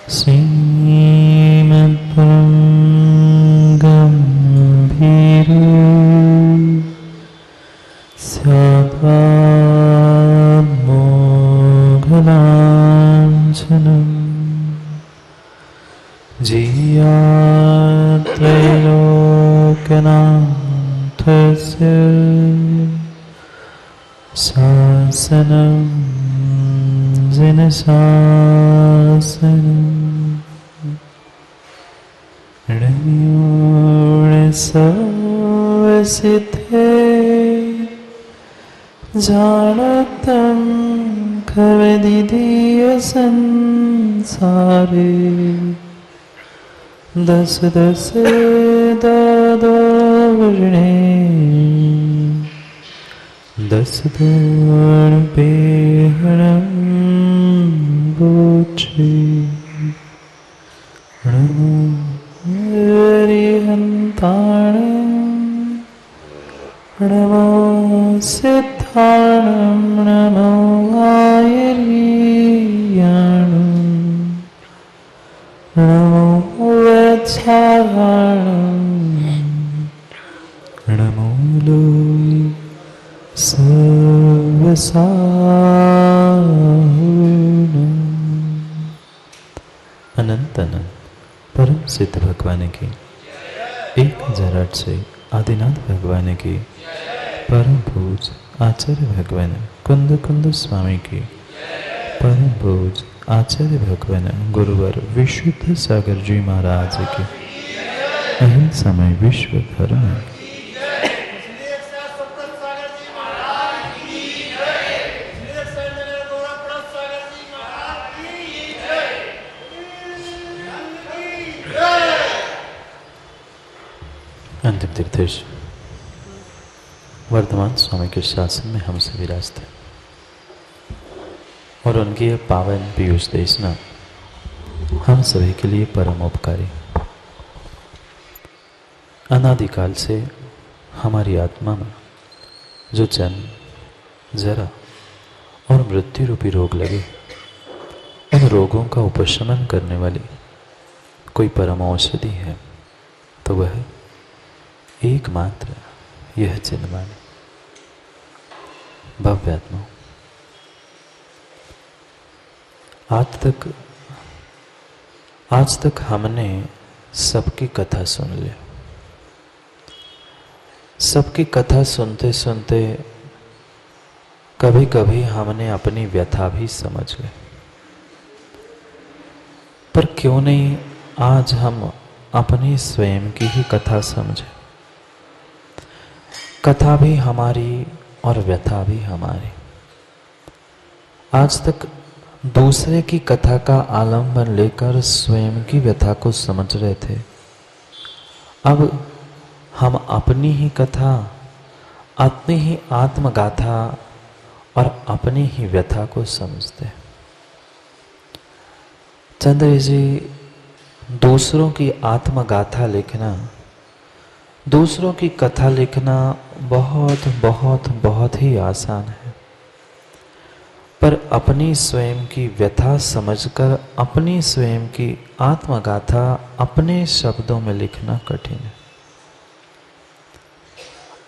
श्रीमद्गम्भीरो स्यात्मोघलाञ्छनं जियात्रैलोक्यनाथस्य शासनं जिनशासनं णयोणसवसिते जानतं खविदीय संसारे दस दस दादावृणे दस दर्पेहणं बोचे नमो हरिहन्ताणं नमो सिद्धाणं नमो आयर्याणं नमो वत्साहाणं नमो लोय सर्वसाहुणं। अनंत अनंत परम सिद्ध भगवान की 1008 से आदिनाथ भगवान की परम पूज आचार्य भगवान कुंद कुंद स्वामी की परम पूज आचार्य भगवान गुरुवर विशुद्ध सागर जी महाराज की अहिंसामय विश्व धर्म अंतिम तीर्थेश वर्धमान स्वामी के शासन में हम सभी विराजते और उनकी यह पावन पीयूष देशना हम सभी के लिए परम उपकारी। अनादिकाल से हमारी आत्मा में जो जन्म जरा और मृत्यु रूपी रोग लगे, उन रोगों का उपशमन करने वाली कोई परम औषधि है तो वह एकमात्र यह चिन्हवाणी भव्यात्मा। आज तक हमने सबकी कथा सुन ली। सबकी कथा सुनते सुनते कभी कभी हमने अपनी व्यथा भी समझ ली। पर क्यों नहीं आज हम अपनी स्वयं की ही कथा समझें। कथा भी हमारी और व्यथा भी हमारी। आज तक दूसरे की कथा का आलंबन लेकर स्वयं की व्यथा को समझ रहे थे। अब हम अपनी ही कथा, अपनी ही आत्मगाथा और अपनी ही व्यथा को समझते। चंद्र जी, दूसरों की आत्मगाथा लिखना, दूसरों की कथा लिखना बहुत बहुत बहुत ही आसान है, पर अपनी स्वयं की व्यथा समझकर अपनी स्वयं की आत्मगाथा अपने शब्दों में लिखना कठिन है।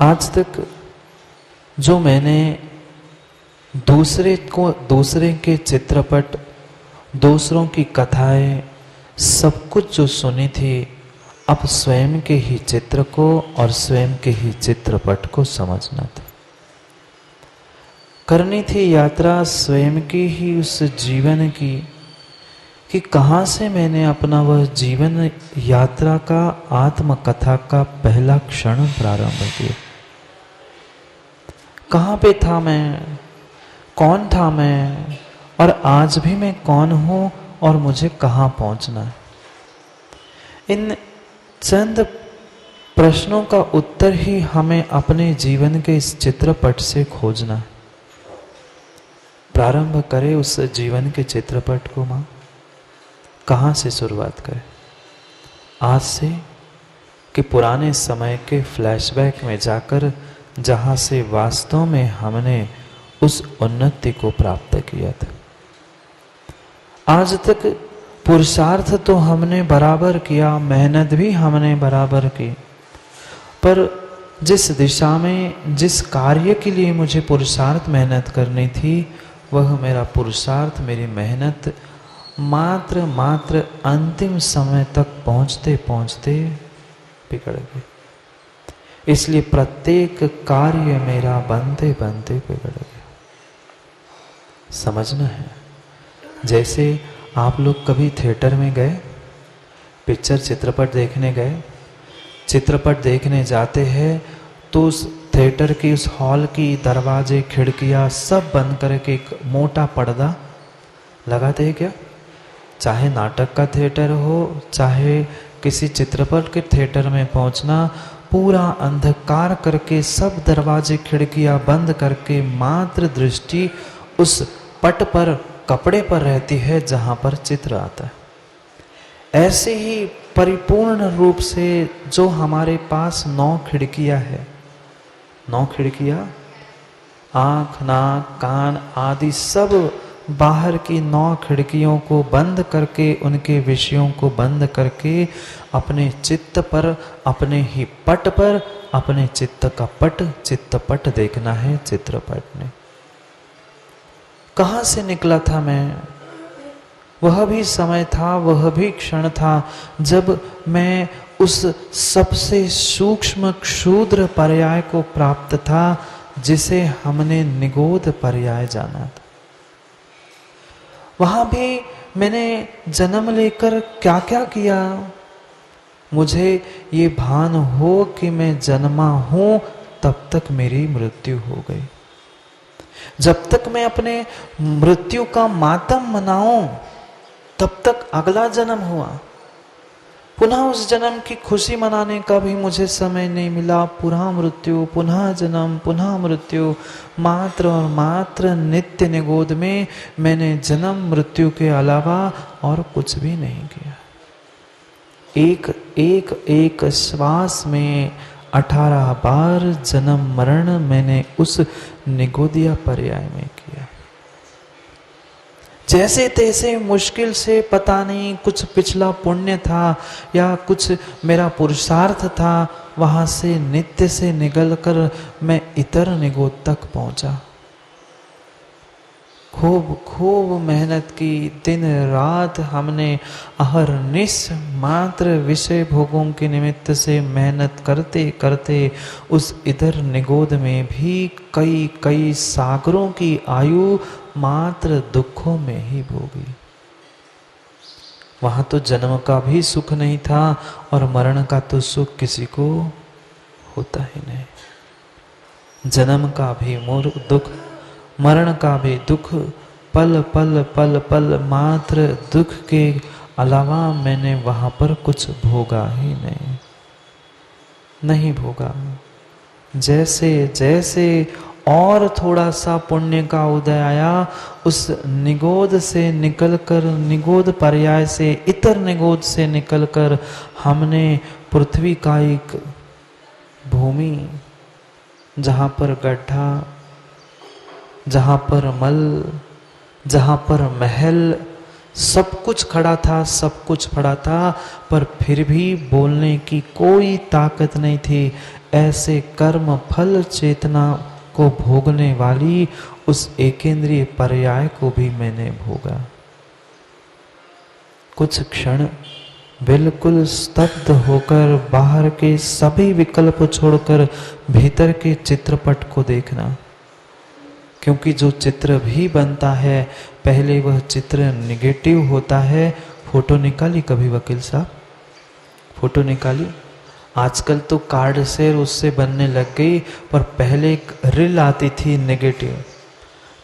आज तक जो मैंने दूसरे के चित्रपट, दूसरों की कथाएं, सब कुछ जो सुनी थी, अब स्वयं के ही चित्र को और स्वयं के ही चित्रपट को समझना था। करनी थी यात्रा स्वयं की ही उस जीवन की, कि कहाँ से मैंने अपना वह जीवन यात्रा का, आत्मकथा का पहला क्षण प्रारंभ किया। कहाँ पे था मैं, कौन था मैं, और आज भी मैं कौन हूँ और मुझे कहाँ पहुँचना है। इन चंद प्रश्नों का उत्तर ही हमें अपने जीवन के इस चित्रपट से खोजना है। प्रारंभ करें उस जीवन के चित्रपट को। माँ, कहाँ से शुरुआत करें? आज से कि पुराने समय के फ्लैशबैक में जाकर, जहाँ से वास्तव में हमने उस उन्नति को प्राप्त किया था। आज तक पुरुषार्थ तो हमने बराबर किया, मेहनत भी हमने बराबर की, पर जिस दिशा में, जिस कार्य के लिए मुझे पुरुषार्थ मेहनत करनी थी, वह मेरा पुरुषार्थ, मेरी मेहनत मात्र अंतिम समय तक पहुंचते पहुंचते बिगड़ गई। इसलिए प्रत्येक कार्य मेरा बनते बनते बिगड़ गया। समझना है। जैसे आप लोग कभी थिएटर में गए, पिक्चर चित्रपट देखने गए, चित्रपट देखने जाते हैं तो उस थिएटर की, उस हॉल की दरवाजे खिड़कियां सब बंद करके एक मोटा पर्दा लगाते हैं क्या? चाहे नाटक का थिएटर हो, चाहे किसी चित्रपट के थिएटर में पहुंचना, पूरा अंधकार करके सब दरवाजे खिड़कियां बंद करके मात्र दृष्टि उस पट पर, कपड़े पर रहती है जहां पर चित्र आता है। ऐसे ही परिपूर्ण रूप से जो हमारे पास 9 खिड़कियां है, 9 खिड़कियां, आँख, नाक, कान आदि सब बाहर की 9 खिड़कियों को बंद करके, उनके विषयों को बंद करके अपने चित्त पर, अपने ही पट पर, अपने चित्त का पट, चित्तपट देखना है चित्रपट ने। कहाँ से निकला था मैं? वह भी समय था, वह भी क्षण था जब मैं उस सबसे सूक्ष्म क्षुद्र पर्याय को प्राप्त था जिसे हमने निगोद पर्याय जाना था। वहां भी मैंने जन्म लेकर क्या क्या किया, मुझे ये भान हो कि मैं जन्मा हूं, तब तक मेरी मृत्यु हो गई। जब तक मैं अपने मृत्यु का मातम मनाऊं, तब तक अगला जन्म हुआ। पुनः उस जन्म की खुशी मनाने का भी मुझे समय नहीं मिला। पुनः मृत्यु, पुनः जन्म, पुनः मृत्यु, मात्र और मात्र नित्य निगोद में मैंने जन्म मृत्यु के अलावा और कुछ भी नहीं किया। एक एक एक श्वास में 18 बार जन्म मरण मैंने उस निगोदिया पर्याय में किया। जैसे तैसे मुश्किल से, पता नहीं कुछ पिछला पुण्य था या कुछ मेरा पुरुषार्थ था, वहां से नित्य से निकलकर मैं इतर निगोद तक पहुंचा। खूब खूब मेहनत की, दिन रात हमने अहरनिश मात्र विषय भोगों के निमित्त से मेहनत करते करते उस इधर निगोद में भी कई कई सागरों की आयु मात्र दुखों में ही भोगी। वहां तो जन्म का भी सुख नहीं था और मरण का तो सुख किसी को होता ही नहीं। जन्म का भी दुख, मरण का भी दुख, पल पल पल पल मात्र दुख के अलावा मैंने वहां पर कुछ भोगा ही नहीं भोगा। जैसे जैसे और थोड़ा सा पुण्य का उदय आया, उस निगोद से निकलकर, निगोद पर्याय से, इतर निगोद से निकलकर हमने पृथ्वी का एक भूमि, जहां पर गड्ढा, जहां पर मल, जहां पर महल, सब कुछ खड़ा था, सब कुछ पड़ा था, पर फिर भी बोलने की कोई ताकत नहीं थी। ऐसे कर्म फल चेतना को भोगने वाली उस एकेंद्रीय पर्याय को भी मैंने भोगा। कुछ क्षण बिल्कुल स्तब्ध होकर, बाहर के सभी विकल्प छोड़कर भीतर के चित्रपट को देखना। क्योंकि जो चित्र भी बनता है, पहले वह चित्र निगेटिव होता है। फोटो निकाली कभी वकील साहब? फोटो निकाली? आजकल तो कार्ड से उससे बनने लग गई, पर पहले एक रील आती थी नेगेटिव।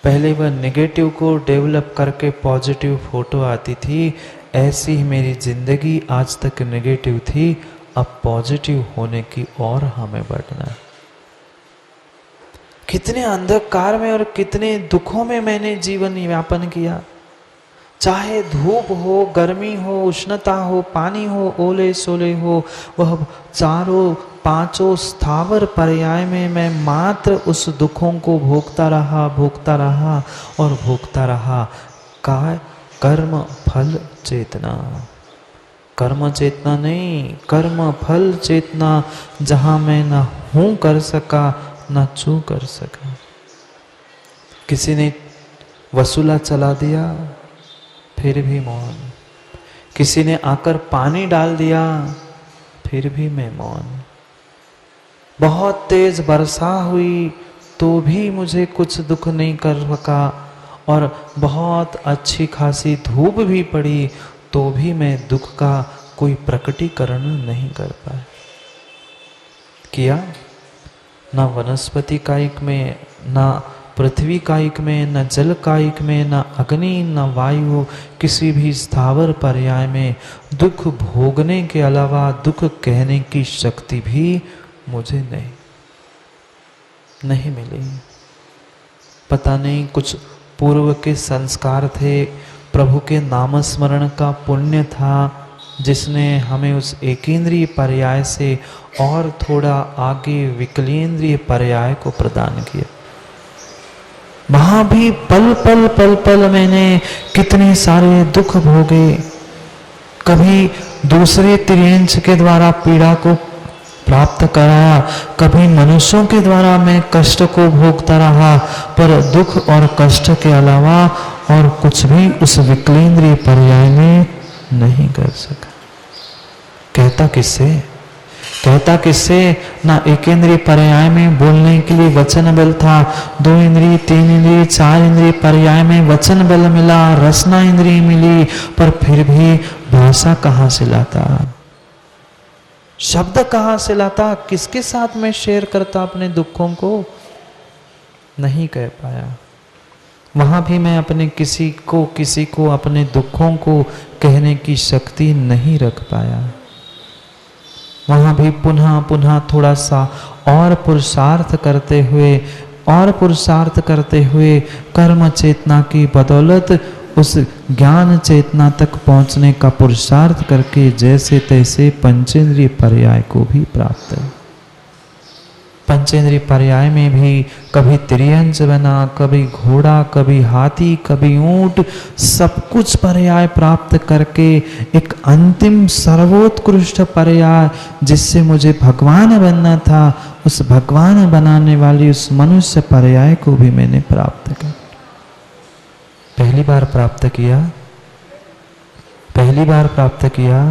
पहले वह नेगेटिव को डेवलप करके पॉजिटिव फोटो आती थी। ऐसी ही मेरी जिंदगी आज तक नेगेटिव थी, अब पॉजिटिव होने की और हमें बढ़ना है। कितने अंधकार में और कितने दुखों में मैंने जीवन यापन किया। चाहे धूप हो, गर्मी हो, उष्णता हो, पानी हो, ओले सोले हो, वह चारों पांचों स्थावर पर्याय में मैं मात्र उस दुखों को भोगता रहा और भोगता रहा। कर्म फल चेतना। कर्म चेतना नहीं, कर्म फल चेतना, जहां मैं ना हूं कर सका ना चू कर सका। किसी ने वसूला चला दिया, फिर भी मौन। किसी ने आकर पानी डाल दिया, फिर भी मैं मौन। बहुत तेज वर्षा हुई तो भी मुझे कुछ दुख नहीं कर सका, और बहुत अच्छी खासी धूप भी पड़ी तो भी मैं दुख का कोई प्रकटीकरण नहीं कर पाया। किया ना वनस्पति कायिक में, ना पृथ्वी कायिक में, न जल कायिक में, न अग्नि, न वायु, किसी भी स्थावर पर्याय में दुख भोगने के अलावा दुख कहने की शक्ति भी मुझे नहीं मिली। पता नहीं कुछ पूर्व के संस्कार थे, प्रभु के नामस्मरण का पुण्य था, जिसने हमें उस एकेंद्रीय पर्याय से और थोड़ा आगे विकलेंद्रीय पर्याय को प्रदान किया। वहां भी पल पल पल पल मैंने कितने सारे दुख भोगे। कभी दूसरे त्रियंश के द्वारा पीड़ा को प्राप्त कराया, कभी मनुष्यों के द्वारा मैं कष्ट को भोगता रहा, पर दुख और कष्ट के अलावा और कुछ भी उस विकलेंद्रीय पर्याय में नहीं कर सका। कहता किससे? ना एकेंद्रीय पर्याय में बोलने के लिए वचन बल था, 2 इंद्रिय, 3 इंद्रिय, 4 इंद्रिय पर्याय में वचन बल मिला, रसना इंद्रिय मिली, पर फिर भी भाषा कहाँ से लाता, शब्द कहाँ से लाता, किसके साथ में शेयर करता अपने दुखों को? नहीं कह पाया। वहां भी मैं अपने किसी को अपने दुखों को कहने की शक्ति नहीं रख पाया। वहां भी पुनः पुनः थोड़ा सा और पुरुषार्थ करते हुए कर्म चेतना की बदौलत उस ज्ञान चेतना तक पहुंचने का पुरुषार्थ करके जैसे तैसे पंचेंद्रिय पर्याय को भी प्राप्त है। पंचेंद्रिय पर्याय में भी कभी त्रियंश बना, कभी घोड़ा, कभी हाथी, कभी ऊंट, सब कुछ पर्याय प्राप्त करके एक अंतिम सर्वोत्कृष्ट पर्याय जिससे मुझे भगवान बनना था, उस भगवान बनाने वाली उस मनुष्य पर्याय को भी मैंने प्राप्त किया। पहली बार प्राप्त किया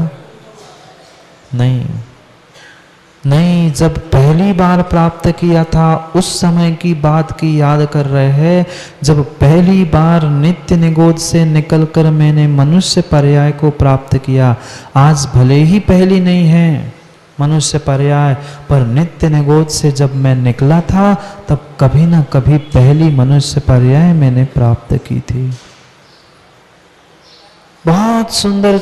नहीं, जब पहली बार प्राप्त किया था उस समय की बात की याद कर रहे हैं, जब पहली बार नित्य निगोद से निकलकर मैंने मनुष्य पर्याय को प्राप्त किया। आज भले ही पहली नहीं है मनुष्य पर्याय, पर नित्य निगोद से जब मैं निकला था तब कभी ना कभी पहली मनुष्य पर्याय मैंने प्राप्त की थी। बहुत सुंदर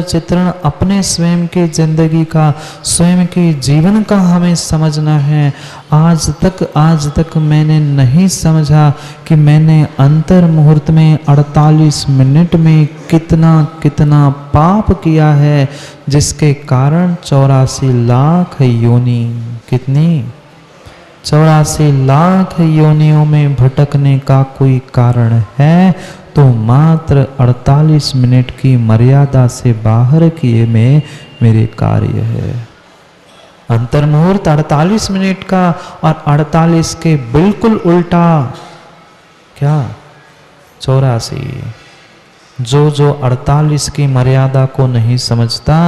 चित्रण अपने स्वयं की जिंदगी का, स्वयं के जीवन का हमें समझना है। आज तक मैंने नहीं समझा कि मैंने अंतर मुहूर्त में 48 मिनट में कितना पाप किया है, जिसके कारण 84 लाख योनि, कितनी 84 लाख योनियों में भटकने का कोई कारण है तो मात्र 48 मिनट की मर्यादा से बाहर किए में मेरे कार्य है। अंतर मुहूर्त 48 मिनट का और 48 के बिल्कुल उल्टा क्या 84। जो 48 की मर्यादा को नहीं समझता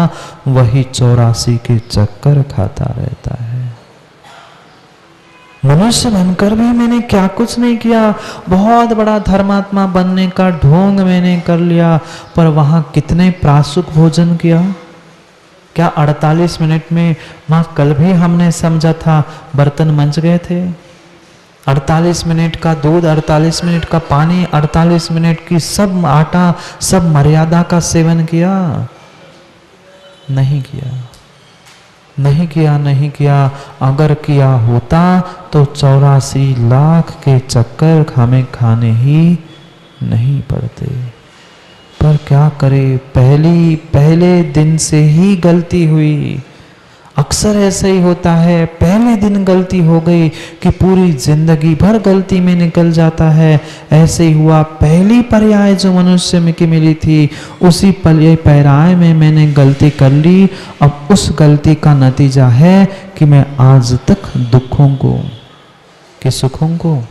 वही 84 के चक्कर खाता रहता है। मनुष्य बनकर भी मैंने क्या कुछ नहीं किया, बहुत बड़ा धर्मात्मा बनने का ढोंग मैंने कर लिया, पर वहां कितने प्रासुक भोजन किया। क्या 48 मिनट में, मां कल भी हमने समझा था बर्तन मंज गए थे। 48 मिनट का दूध, 48 मिनट का पानी, 48 मिनट की सब आटा, सब मर्यादा का सेवन किया? नहीं किया। अगर किया होता तो 84 लाख के चक्कर हमें खाने ही नहीं पड़ते। पर क्या करे, पहले दिन से ही गलती हुई। अक्सर ऐसा ही होता है, पहले दिन गलती हो गई कि पूरी जिंदगी भर गलती में निकल जाता है। ऐसे ही हुआ, पहली पर्याय जो मनुष्य में की मिली थी, उसी पर्याय में मैंने गलती कर ली। अब उस गलती का नतीजा है कि मैं आज तक दुखों को, कि सुखों को,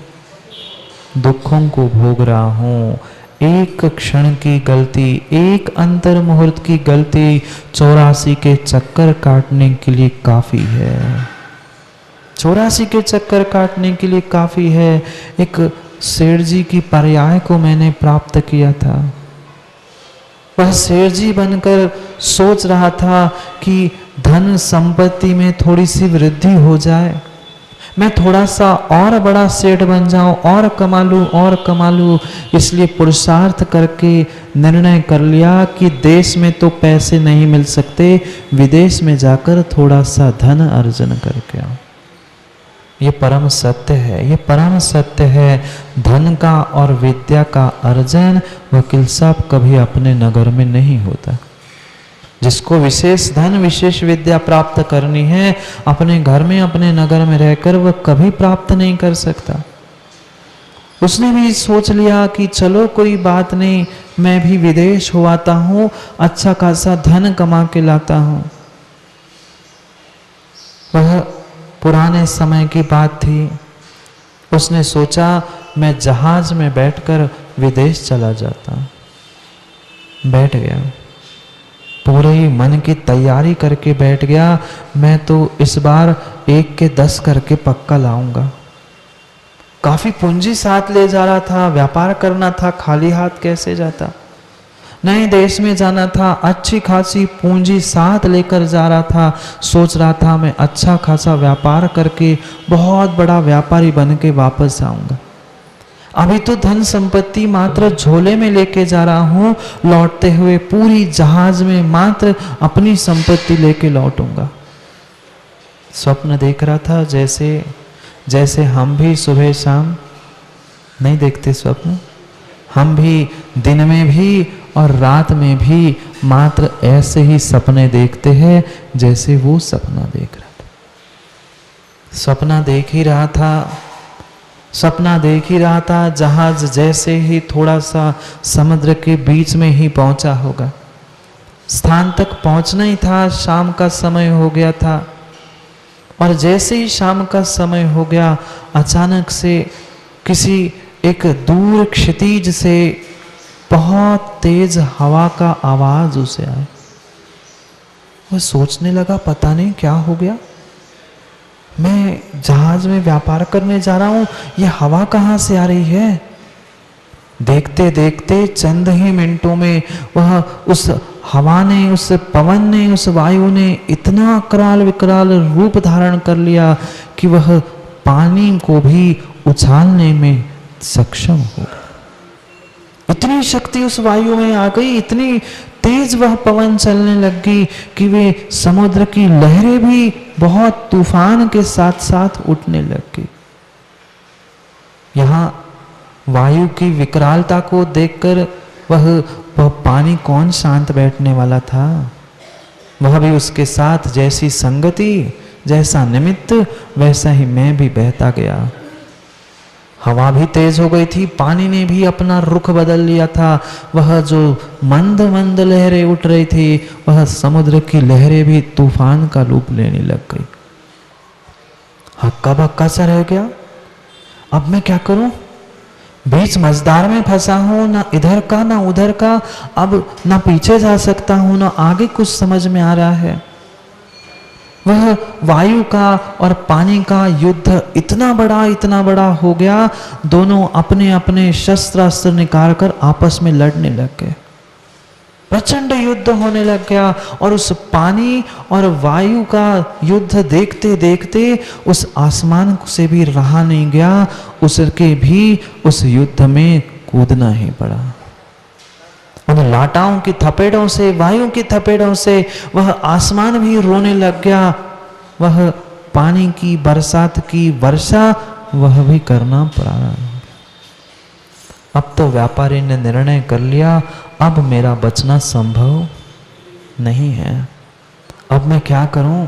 दुखों को भोग रहा हूं। एक क्षण की गलती, एक अंतर मुहूर्त की गलती 84 के चक्कर काटने के लिए काफी है। 84 के चक्कर काटने के लिए काफी है। एक सेठ जी की पर्याय को मैंने प्राप्त किया था। वह सेठ जी बनकर सोच रहा था कि धन संपत्ति में थोड़ी सी वृद्धि हो जाए, मैं थोड़ा सा और बड़ा सेठ बन जाऊं, और कमा लूं। इसलिए पुरुषार्थ करके निर्णय कर लिया कि देश में तो पैसे नहीं मिल सकते, विदेश में जाकर थोड़ा सा धन अर्जन करके आओ। ये परम सत्य है, ये परम सत्य है। धन का और विद्या का अर्जन वकील साहब कभी अपने नगर में नहीं होता। जिसको विशेष धन, विशेष विद्या प्राप्त करनी है, अपने घर में, अपने नगर में रहकर वह कभी प्राप्त नहीं कर सकता। उसने भी सोच लिया कि चलो कोई बात नहीं, मैं भी विदेश हो आता हूं, अच्छा खासा धन कमा के लाता हूं। वह पुराने समय की बात थी। उसने सोचा मैं जहाज में बैठकर विदेश चला जाता। बैठ गया, पूरे ही मन की तैयारी करके बैठ गया। मैं तो इस बार 1 के 10 करके पक्का लाऊंगा। काफी पूंजी साथ ले जा रहा था, व्यापार करना था, खाली हाथ कैसे जाता। नए देश में जाना था, अच्छी खासी पूंजी साथ लेकर जा रहा था। सोच रहा था मैं अच्छा खासा व्यापार करके बहुत बड़ा व्यापारी बन के वापस आऊंगा। अभी तो धन संपत्ति मात्र झोले में लेके जा रहा हूं, लौटते हुए पूरी जहाज में मात्र अपनी संपत्ति लेके लौटूंगा। स्वप्न देख रहा था, जैसे हम भी सुबह शाम नहीं देखते स्वप्न, हम भी दिन में भी और रात में भी मात्र ऐसे ही सपने देखते हैं जैसे वो सपना देख रहा था। सपना देख ही रहा था। जहाज जैसे ही थोड़ा सा समुद्र के बीच में ही पहुंचा होगा, स्थान तक पहुंचना ही था। शाम का समय हो गया था, और जैसे ही शाम का समय हो गया, अचानक से किसी एक दूर क्षितिज से बहुत तेज हवा का आवाज उसे आया। वह सोचने लगा पता नहीं क्या हो गया, मैं जहाज में व्यापार करने जा रहा हूं, यह हवा कहां से आ रही है। देखते देखते चंद ही मिनटों में वह उस हवा ने, उस पवन ने, उस वायु ने इतना कराल विकराल रूप धारण कर लिया कि वह पानी को भी उछालने में सक्षम हो गया। इतनी शक्ति उस वायु में आ गई, इतनी तेज वह पवन चलने लग गई कि वे समुद्र की लहरें भी बहुत तूफान के साथ साथ उठने लग गई। यहां वायु की विकरालता को देखकर वह पानी कौन शांत बैठने वाला था। वह भी उसके साथ जैसी संगति, जैसा निमित्त, वैसा ही मैं भी बहता गया। हवा भी तेज हो गई थी, पानी ने भी अपना रुख बदल लिया था। वह जो मंद मंद लहरें उठ रही थी, वह समुद्र की लहरें भी तूफान का रूप लेने लग गई। हक्का बक्का सा रह गया। अब मैं क्या करूं? बीच मझधार में फंसा हूं, ना इधर का ना उधर का। अब ना पीछे जा सकता हूं, ना आगे कुछ समझ में आ रहा है। वह वायु का और पानी का युद्ध इतना बड़ा हो गया। दोनों अपने अपने शस्त्र अस्त्र निकाल कर आपस में लड़ने लग गए। प्रचंड युद्ध होने लग गया, और उस पानी और वायु का युद्ध देखते देखते उस आसमान से भी रहा नहीं गया, उसके भी उस युद्ध में कूदना ही पड़ा। उन लाटाओं की थपेड़ों से, वायु की थपेड़ों से वह आसमान भी रोने लग गया। वह पानी की बरसात की वर्षा वह भी करना पड़ा। अब तो व्यापारी ने निर्णय कर लिया, अब मेरा बचना संभव नहीं है। अब मैं क्या करूं?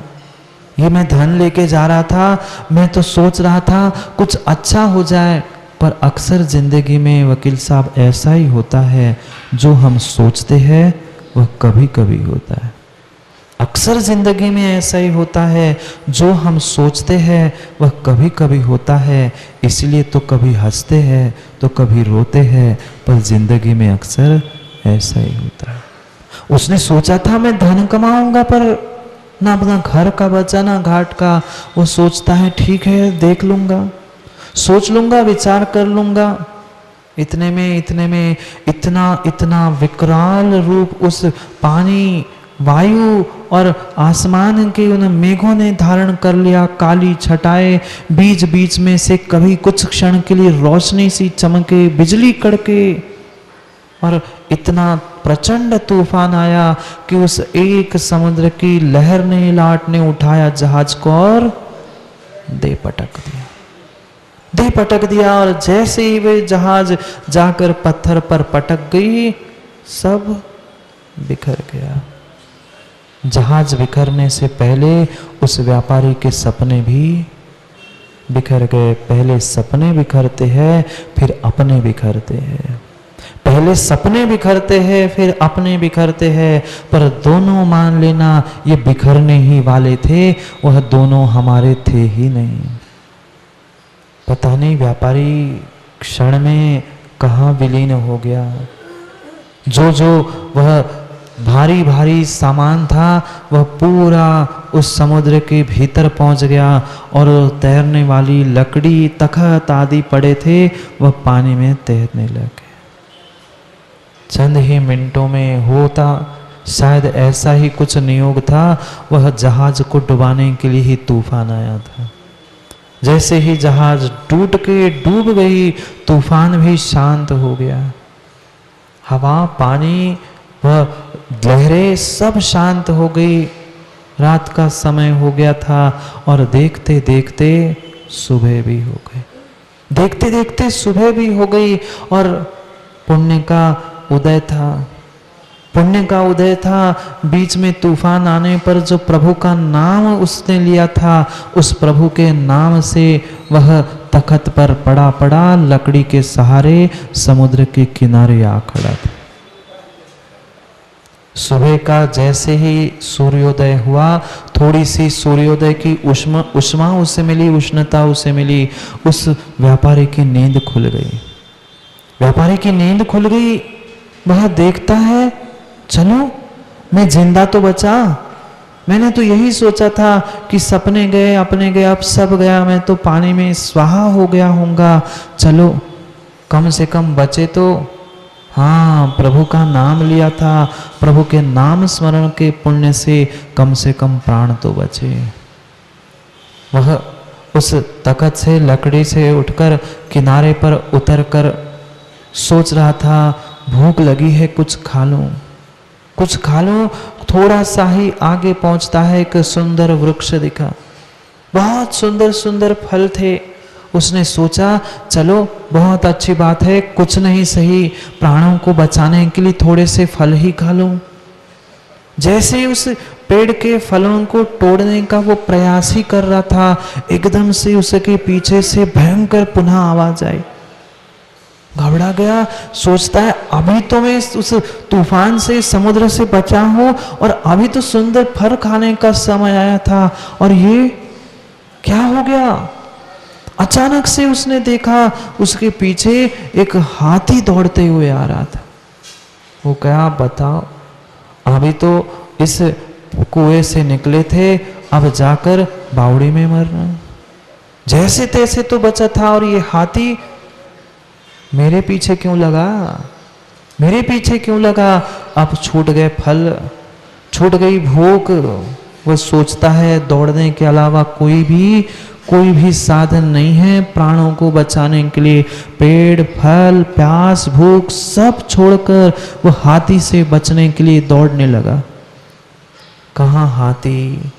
ये मैं धन लेके जा रहा था, मैं तो सोच रहा था कुछ अच्छा हो जाए, पर अक्सर जिंदगी में वकील साहब ऐसा ही होता है, जो हम सोचते हैं वह कभी कभी होता है। अक्सर जिंदगी में ऐसा ही होता है, जो हम सोचते हैं वह कभी कभी होता है। इसलिए तो कभी हंसते हैं तो कभी रोते हैं, पर जिंदगी में अक्सर ऐसा ही होता है। उसने सोचा था मैं धन कमाऊंगा, पर ना अपना घर का बचा ना घाट का। वो सोचता है ठीक है देख लूंगा, सोच लूंगा, विचार कर लूंगा। इतने में इतना विकराल रूप उस पानी, वायु और आसमान के उन मेघों ने धारण कर लिया। काली छटाएं, बीच बीच में से कभी कुछ क्षण के लिए रोशनी सी चमके, बिजली कड़के, और इतना प्रचंड तूफान आया कि उस एक समुद्र की लहर ने, लाट ने उठाया जहाज को और दे पटक दिया। और जैसे ही वे जहाज जाकर पत्थर पर पटक गई, सब बिखर गया। जहाज बिखरने से पहले उस व्यापारी के सपने भी बिखर गए। पहले सपने बिखरते हैं, फिर अपने बिखरते हैं। पहले सपने बिखरते हैं, फिर अपने बिखरते हैं, पर दोनों मान लेना ये बिखरने ही वाले थे, वह दोनों हमारे थे ही नहीं। पता नहीं व्यापारी क्षण में कहाँ विलीन हो गया। जो वह भारी भारी सामान था, वह पूरा उस समुद्र के भीतर पहुंच गया, और तैरने वाली लकड़ी, तख्त आदि पड़े थे, वह पानी में तैरने लगे। चंद ही मिनटों में होता शायद ऐसा ही कुछ नियोग था। वह जहाज को डुबाने के लिए ही तूफान आया था। जैसे ही जहाज टूट के डूब गई, तूफान भी शांत हो गया। हवा, पानी, वह लहरें सब शांत हो गई। रात का समय हो गया था, और देखते देखते सुबह भी हो गई। देखते देखते सुबह भी हो गई, और पुण्य का उदय था। बीच में तूफान आने पर जो प्रभु का नाम उसने लिया था, उस प्रभु के नाम से वह तख्त पर पड़ा लकड़ी के सहारे समुद्र के किनारे आ खड़ा था। सुबह का जैसे ही सूर्योदय हुआ, थोड़ी सी सूर्योदय की उष्मा उसे मिली, उष्णता उसे मिली। उस व्यापारी की नींद खुल गई। वह देखता है, चलो मैं जिंदा तो बचा। मैंने तो यही सोचा था कि सपने गए, अपने गए, अब सब गया, मैं तो पानी में स्वाहा हो गया होऊंगा। चलो कम से कम बचे तो। हाँ, प्रभु का नाम लिया था, प्रभु के नाम स्मरण के पुण्य से कम प्राण तो बचे। वह उस तख्त से, लकड़ी से उठकर किनारे पर उतरकर सोच रहा था, भूख लगी है, कुछ खा लूं। थोड़ा सा ही आगे पहुंचता है, एक सुंदर वृक्ष दिखा। बहुत सुंदर सुंदर फल थे। उसने सोचा चलो बहुत अच्छी बात है, कुछ नहीं सही, प्राणों को बचाने के लिए थोड़े से फल ही खा लूं। जैसे ही उस पेड़ के फलों को तोड़ने का वो प्रयास ही कर रहा था, एकदम से उसके पीछे से भयंकर पुनः आवाज आई। घबरा गया, सोचता है अभी तो मैं उस तूफान से, समुद्र से बचा हूं, और अभी तो सुंदर फल खाने का समय आया था, और ये क्या हो गया। अचानक से उसने देखा उसके पीछे एक हाथी दौड़ते हुए आ रहा था। वो क्या, बताओ, अभी तो इस कुएं से निकले थे, अब जाकर बावड़ी में मरना। जैसे तैसे तो बचा था, और ये हाथी मेरे पीछे क्यों लगा। अब छूट गए फल, छूट गई भूख। वो सोचता है दौड़ने के अलावा कोई भी साधन नहीं है प्राणों को बचाने के लिए। पेड़, फल, प्यास, भूख सब छोड़कर वो हाथी से बचने के लिए दौड़ने लगा। कहाँ हाथी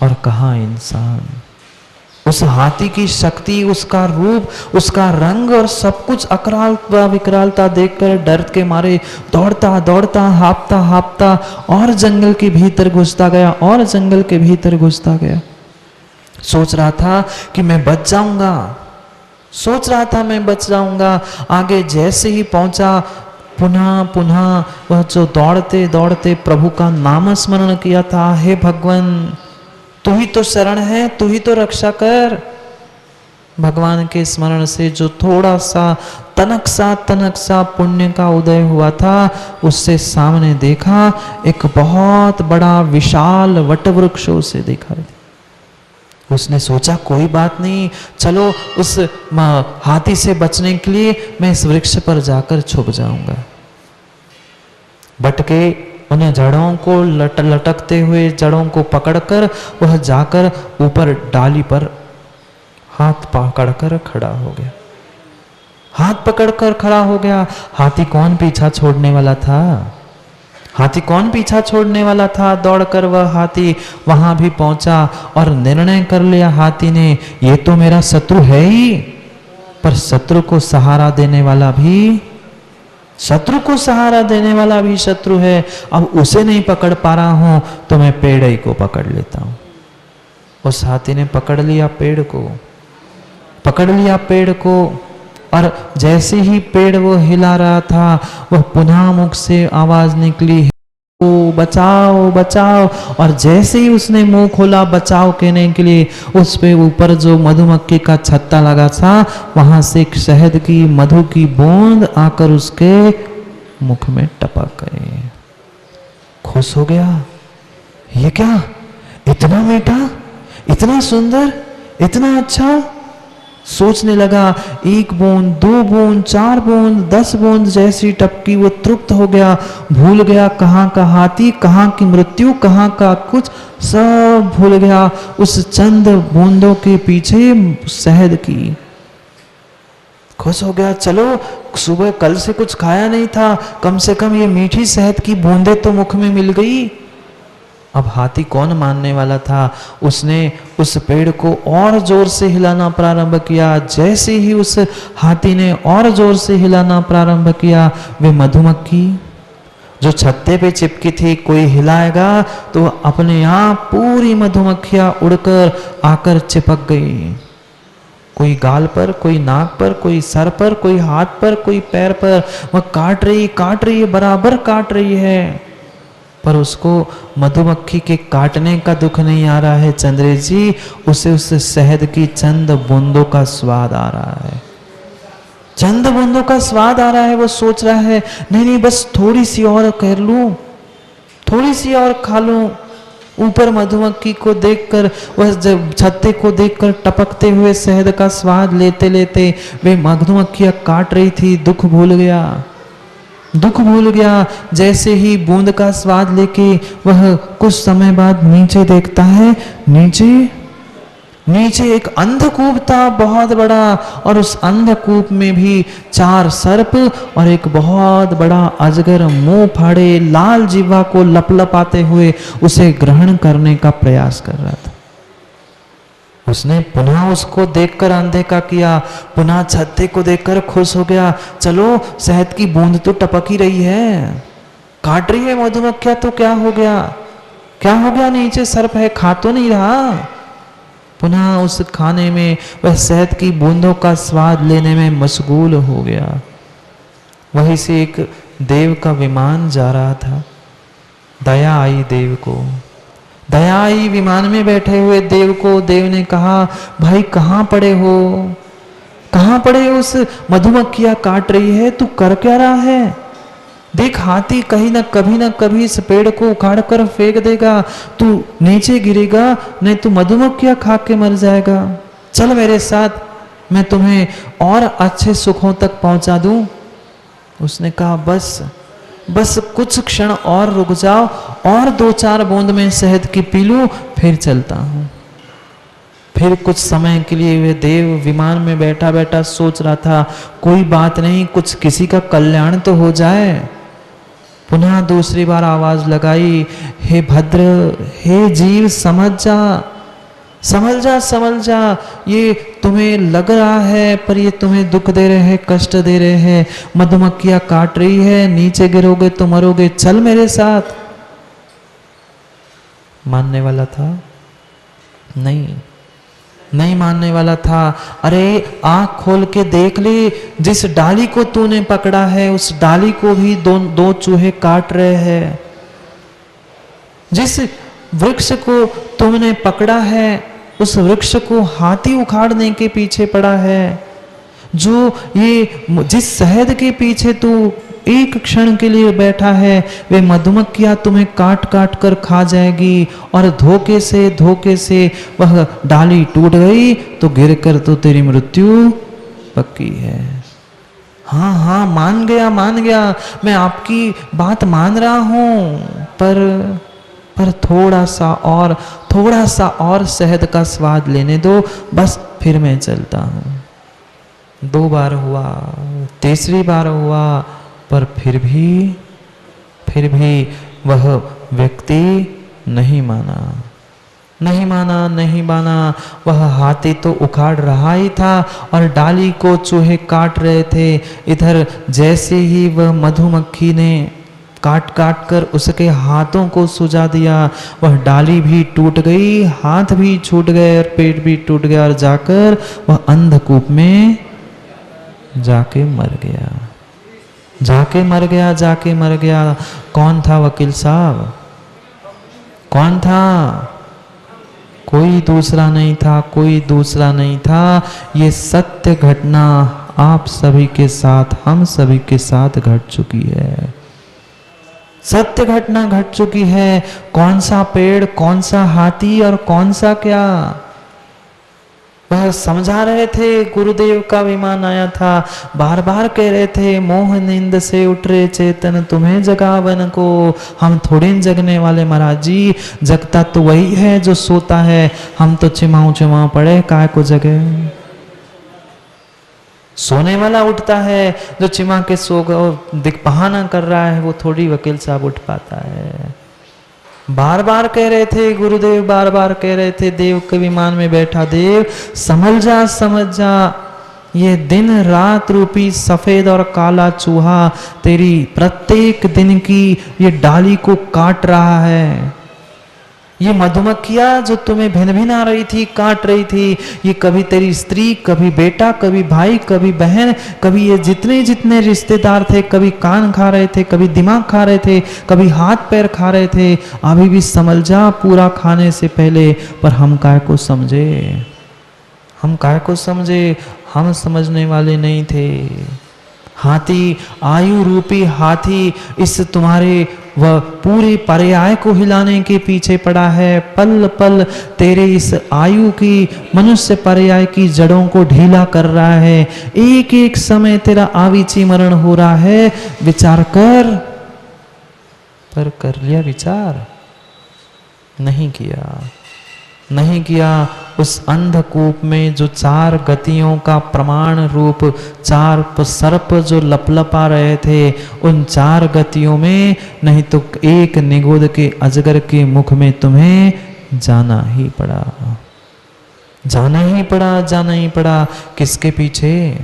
और कहाँ इंसान। उस हाथी की शक्ति, उसका रूप, उसका रंग और सब कुछ अकरालता विकरालता देखकर डर के मारे दौड़ता हाँफता और जंगल के भीतर घुसता गया। सोच रहा था कि मैं बच जाऊंगा, सोच रहा था मैं बच जाऊंगा। आगे जैसे ही पहुंचा, पुनः पुनः वह जो दौड़ते दौड़ते प्रभु का नाम स्मरण किया था, हे भगवान तू ही तो शरण है, तू ही तो रक्षा कर। भगवान के स्मरण से जो थोड़ा सा तनक सा पुण्य का उदय हुआ था, उससे सामने देखा एक बहुत बड़ा विशाल वटवृक्ष उसे दिखाई दिया। उसने सोचा कोई बात नहीं, चलो उस हाथी से बचने के लिए मैं इस वृक्ष पर जाकर छुप जाऊंगा। बटके उन जड़ों को लटकते हुए जड़ों को पकड़कर वह जाकर ऊपर डाली पर हाथ पकड़कर खड़ा हो गया। हाथ पकड़कर खड़ा हो गया। हाथी कौन पीछा छोड़ने वाला था? हाथी कौन पीछा छोड़ने वाला था? दौड़कर वह हाथी वहां भी पहुंचा और निर्णय कर लिया हाथी ने, ये तो मेरा शत्रु है ही, पर शत्रु को सहारा देने वाला भी, शत्रु को सहारा देने वाला भी शत्रु है। अब उसे नहीं पकड़ पा रहा हूं तो मैं पेड़ ही को पकड़ लेता हूं। उस हाथी ने पकड़ लिया पेड़ को, पकड़ लिया पेड़ को, और जैसे ही पेड़ वो हिला रहा था, वह पुनः मुख से आवाज निकली, ओ बचाओ बचाओ। और जैसे ही उसने मुंह खोला बचाव कहने के लिए, उस पे ऊपर जो मधुमक्खी का छत्ता लगा था, वहां से एक शहद की मधु की बूंद आकर उसके मुख में टपक गई। खुश हो गया, ये क्या, इतना मीठा, इतना सुंदर, इतना अच्छा। सोचने लगा, एक बूंद, दो बूंद, 4 बूंद, 10 बूंद जैसी टपकी, वो तृप्त हो गया, भूल गया कहाँ का हाथी, कहाँ की मृत्यु, कहाँ का कुछ, सब भूल गया उस चंद बूंदों के पीछे शहद की। खुश हो गया, चलो सुबह कल से कुछ खाया नहीं था, कम से कम ये मीठी शहद की बूंदें तो मुख में मिल गई। अब हाथी कौन मानने वाला था? उसने उस पेड़ को और जोर से हिलाना प्रारंभ किया। जैसे ही उस हाथी ने और जोर से हिलाना प्रारंभ किया, वे मधुमक्खी जो छत्ते पे चिपकी थी, कोई हिलाएगा तो अपने आप पूरी मधुमक्खियां उड़कर आकर चिपक गई। कोई गाल पर, कोई नाक पर, कोई सर पर, कोई हाथ पर, कोई पैर पर, वह काट रही है, बराबर काट रही है, पर उसको मधुमक्खी के काटने का दुख नहीं आ रहा है चंद्रेश जी, उसे उस शहद की चंद बूंदों का स्वाद आ रहा है, चंद बूंदों का स्वाद आ रहा है। वो सोच रहा है, नहीं बस थोड़ी सी और कर लूं, थोड़ी सी और खा लूं। ऊपर मधुमक्खी को देखकर, वह छत्ते को देखकर टपकते हुए शहद का स्वाद लेते लेते वे मधुमक्खियां काट रही थी, दुख भूल गया, दुख भूल गया। जैसे ही बूंद का स्वाद लेके वह कुछ समय बाद नीचे देखता है, नीचे एक अंधकूप था बहुत बड़ा, और उस अंधकूप में भी 4 सर्प और एक बहुत बड़ा अजगर मुंह फाड़े लाल जीवा को लपलपाते हुए उसे ग्रहण करने का प्रयास कर रहा था। उसने पुनः उसको देखकर अनदेखा किया, पुनः छत्ते को देखकर खुश हो गया, चलो शहद की बूंद तो टपक ही रही है, काट रही है मधुमक्खियां, तो क्या हो गया, क्या हो गया, नीचे सर्प है, खा तो नहीं रहा। पुनः उस खाने में वह शहद की बूंदों का स्वाद लेने में मशगूल हो गया। वहीं से एक देव का विमान जा रहा था। दया आई देव को, दया आई विमान में बैठे हुए देव को। देव ने कहा, भाई कहाँ पड़े हो, कहाँ पड़े हो, उस मधुमक्खियां काट रही है, तू कर क्या रहा है? देख हाथी कहीं ना कभी इस पेड़ को उखाड़ कर फेंक देगा, तू नीचे गिरेगा, नहीं तू मधुमक्खियां खा के मर जाएगा। चल मेरे साथ, मैं तुम्हें और अच्छे सुखों तक पहुंचा दूं। उसने कहा, बस कुछ क्षण और रुक जाओ, और 2-4 बूंद में शहद की पी लूं, फिर चलता हूं। फिर कुछ समय के लिए वे देव विमान में बैठा बैठा सोच रहा था, कोई बात नहीं, कुछ किसी का कल्याण तो हो जाए। पुनः दूसरी बार आवाज लगाई, हे भद्र, हे जीव, समझ जा, ये तुम्हें लग रहा है पर ये तुम्हें दुख दे रहे हैं, कष्ट दे रहे हैं, मधुमक्खियां काट रही है, नीचे गिरोगे तो मरोगे, चल मेरे साथ। मानने वाला था नहीं, नहीं मानने वाला था। अरे आंख खोल के देख ले, जिस डाली को तूने पकड़ा है उस डाली को भी दो चूहे काट रहे हैं। जिस वृक्ष को तुमने पकड़ा है उस वृक्ष को हाथी उखाड़ने के पीछे पड़ा है। जो ये जिस शहद के पीछे तू एक क्षण के लिए बैठा है वे मधुमक्खियां तुम्हें काट काट कर खा जाएगी, और धोखे से वह डाली टूट गई तो गिरकर तो तेरी मृत्यु पक्की है। हाँ हाँ मान गया मैं आपकी बात मान रहा हूं, पर थोड़ा सा और शहद का स्वाद लेने दो, बस फिर मैं चलता हूं। 2 बार हुआ, तीसरी बार हुआ, पर फिर भी वह व्यक्ति नहीं माना। वह हाथी तो उखाड़ रहा ही था और डाली को चूहे काट रहे थे। इधर जैसे ही वह मधुमक्खी ने काट कर उसके हाथों को सुझा दिया, वह डाली भी टूट गई, हाथ भी छूट गए और पेट भी टूट गया, और जाकर वह अंधकूप में जाके मर गया। कौन था वकील साहब? कौन था? कोई दूसरा नहीं था। ये सत्य घटना आप सभी के साथ, हम सभी के साथ घट चुकी है। सत्य घटना घट चुकी है। कौन सा पेड़, कौन सा हाथी और कौन सा क्या, वह समझा रहे थे। गुरुदेव का विमान आया था, बार बार कह रहे थे, मोह नींद से उठ रहे चेतन तुम्हें जगावन को। हम थोड़े जगने वाले महाराज जी, जगता तो वही है जो सोता है। हम तो चिमाऊ पड़े, काय को जगे। सोने वाला उठता है, जो चिमा के सो दिख बहाना कर रहा है वो थोड़ी वकील साहब उठ पाता है। बार बार कह रहे थे गुरुदेव, बार बार कह रहे थे, देव के विमान में बैठा देव, समझ जा, ये दिन रात रूपी सफेद और काला चूहा तेरी प्रत्येक दिन की ये डाली को काट रहा है। ये मधुमक्खियां जो तुम्हें भिन आ रही थी, काट रही थी, ये कभी तेरी स्त्री, कभी बेटा, कभी भाई, कभी बहन, कभी ये जितने रिश्तेदार थे, कभी कान खा रहे थे, कभी दिमाग खा रहे थे, कभी हाथ पैर खा रहे थे। अभी भी समझ जा पूरा खाने से पहले। पर हम काय को समझे, हम समझने वाले नहीं थे। हाथी, आयु रूपी हाथी इस तुम्हारे वह पूरे पर्याय को हिलाने के पीछे पड़ा है। पल पल तेरे इस आयु की, मनुष्य पर्याय की जड़ों को ढीला कर रहा है। एक एक समय तेरा आविची मरण हो रहा है। विचार कर। पर कर लिया विचार? नहीं किया। उस अंधकूप में जो 4 गतियों का प्रमाण रूप 4 सर्प जो लपलपा रहे थे, उन 4 गतियों में नहीं तो एक निगोद के अजगर के मुख में तुम्हें जाना ही पड़ा। किसके पीछे?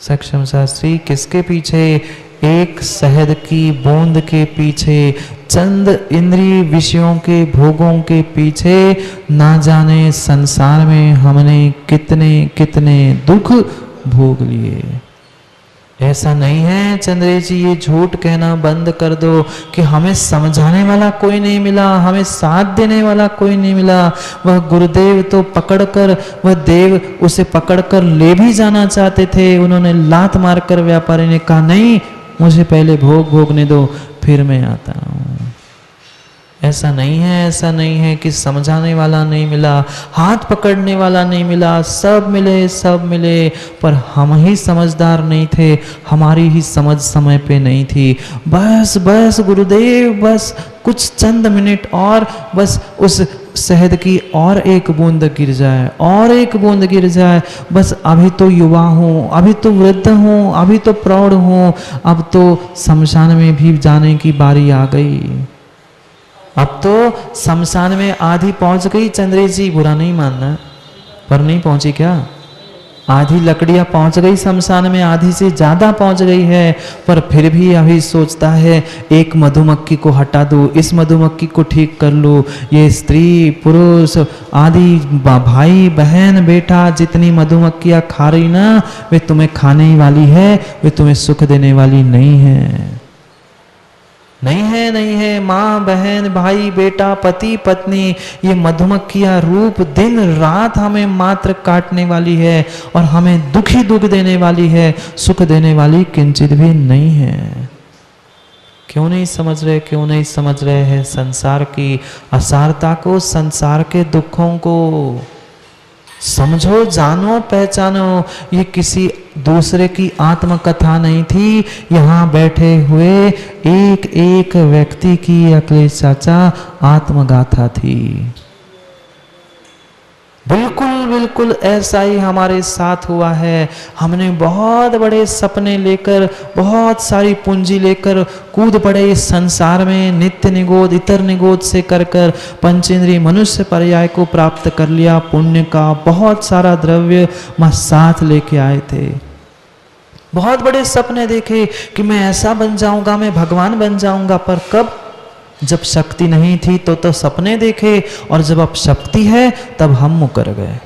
सक्षम शास्त्री, किसके पीछे? एक शहद की बूंद के पीछे, चंद इंद्रिय विषयों के भोगों के पीछे। ना जाने संसार में हमने कितने दुख भोग लिए। ऐसा नहीं है चंद्रे जी, ये झूठ कहना बंद कर दो कि हमें समझाने वाला कोई नहीं मिला, हमें साथ देने वाला कोई नहीं मिला। वह गुरुदेव तो वह देव उसे पकड़कर ले भी जाना चाहते थे। उन्होंने लात मारकर व्यापारी ने कहा, नहीं, मुझे पहले भोगने दो, फिर मैं आता हूं। ऐसा नहीं है कि समझाने वाला नहीं मिला, हाथ पकड़ने वाला नहीं मिला। सब मिले, पर हम ही समझदार नहीं थे, हमारी ही समझ समय पे नहीं थी। बस गुरुदेव, बस कुछ चंद मिनट और, बस उस शहद की और एक बूंद गिर जाए, बस अभी तो युवा हूँ, अभी तो वृद्ध हूँ, अभी तो प्रौढ़ हूँ, अब तो शमशान में भी जाने की बारी आ गई। अब तो शमशान में आधी पहुंच गई चंद्रेश जी, बुरा नहीं मानना, पर नहीं पहुंची क्या? आधी लकड़ियां पहुंच गई शमशान में, आधी से ज्यादा पहुंच गई है, पर फिर भी अभी सोचता है एक मधुमक्खी को हटा दो, इस मधुमक्खी को ठीक कर लो। ये स्त्री पुरुष आदि भाई बहन बेटा जितनी मधुमक्खियां खा रही ना, वे तुम्हें खाने वाली है, वे तुम्हें सुख देने वाली नहीं है। नहीं है माँ बहन भाई बेटा पति पत्नी, ये मधुमक्खियां रूप दिन रात हमें मात्र काटने वाली है और हमें दुख ही दुख देने वाली है, सुख देने वाली किंचित भी नहीं है। क्यों नहीं समझ रहे हैं संसार की असारता को, संसार के दुखों को। समझो, जानो, पहचानो, ये किसी दूसरे की आत्मकथा नहीं थी, यहाँ बैठे हुए एक एक व्यक्ति की अखिलेश चाचा आत्मगाथा थी। बिल्कुल ऐसा ही हमारे साथ हुआ है। हमने बहुत बड़े सपने लेकर, बहुत सारी पूंजी लेकर कूद पड़े इस संसार में, नित्य निगोद इतर निगोद से कर पंचेंद्रिय मनुष्य पर्याय को प्राप्त कर लिया। पुण्य का बहुत सारा द्रव्य मैं साथ लेके आए थे। बहुत बड़े सपने देखे कि मैं ऐसा बन जाऊंगा, मैं भगवान बन जाऊंगा, पर कब? जब शक्ति नहीं थी तो सपने देखे, और जब अब शक्ति है तब हम मुकर गए।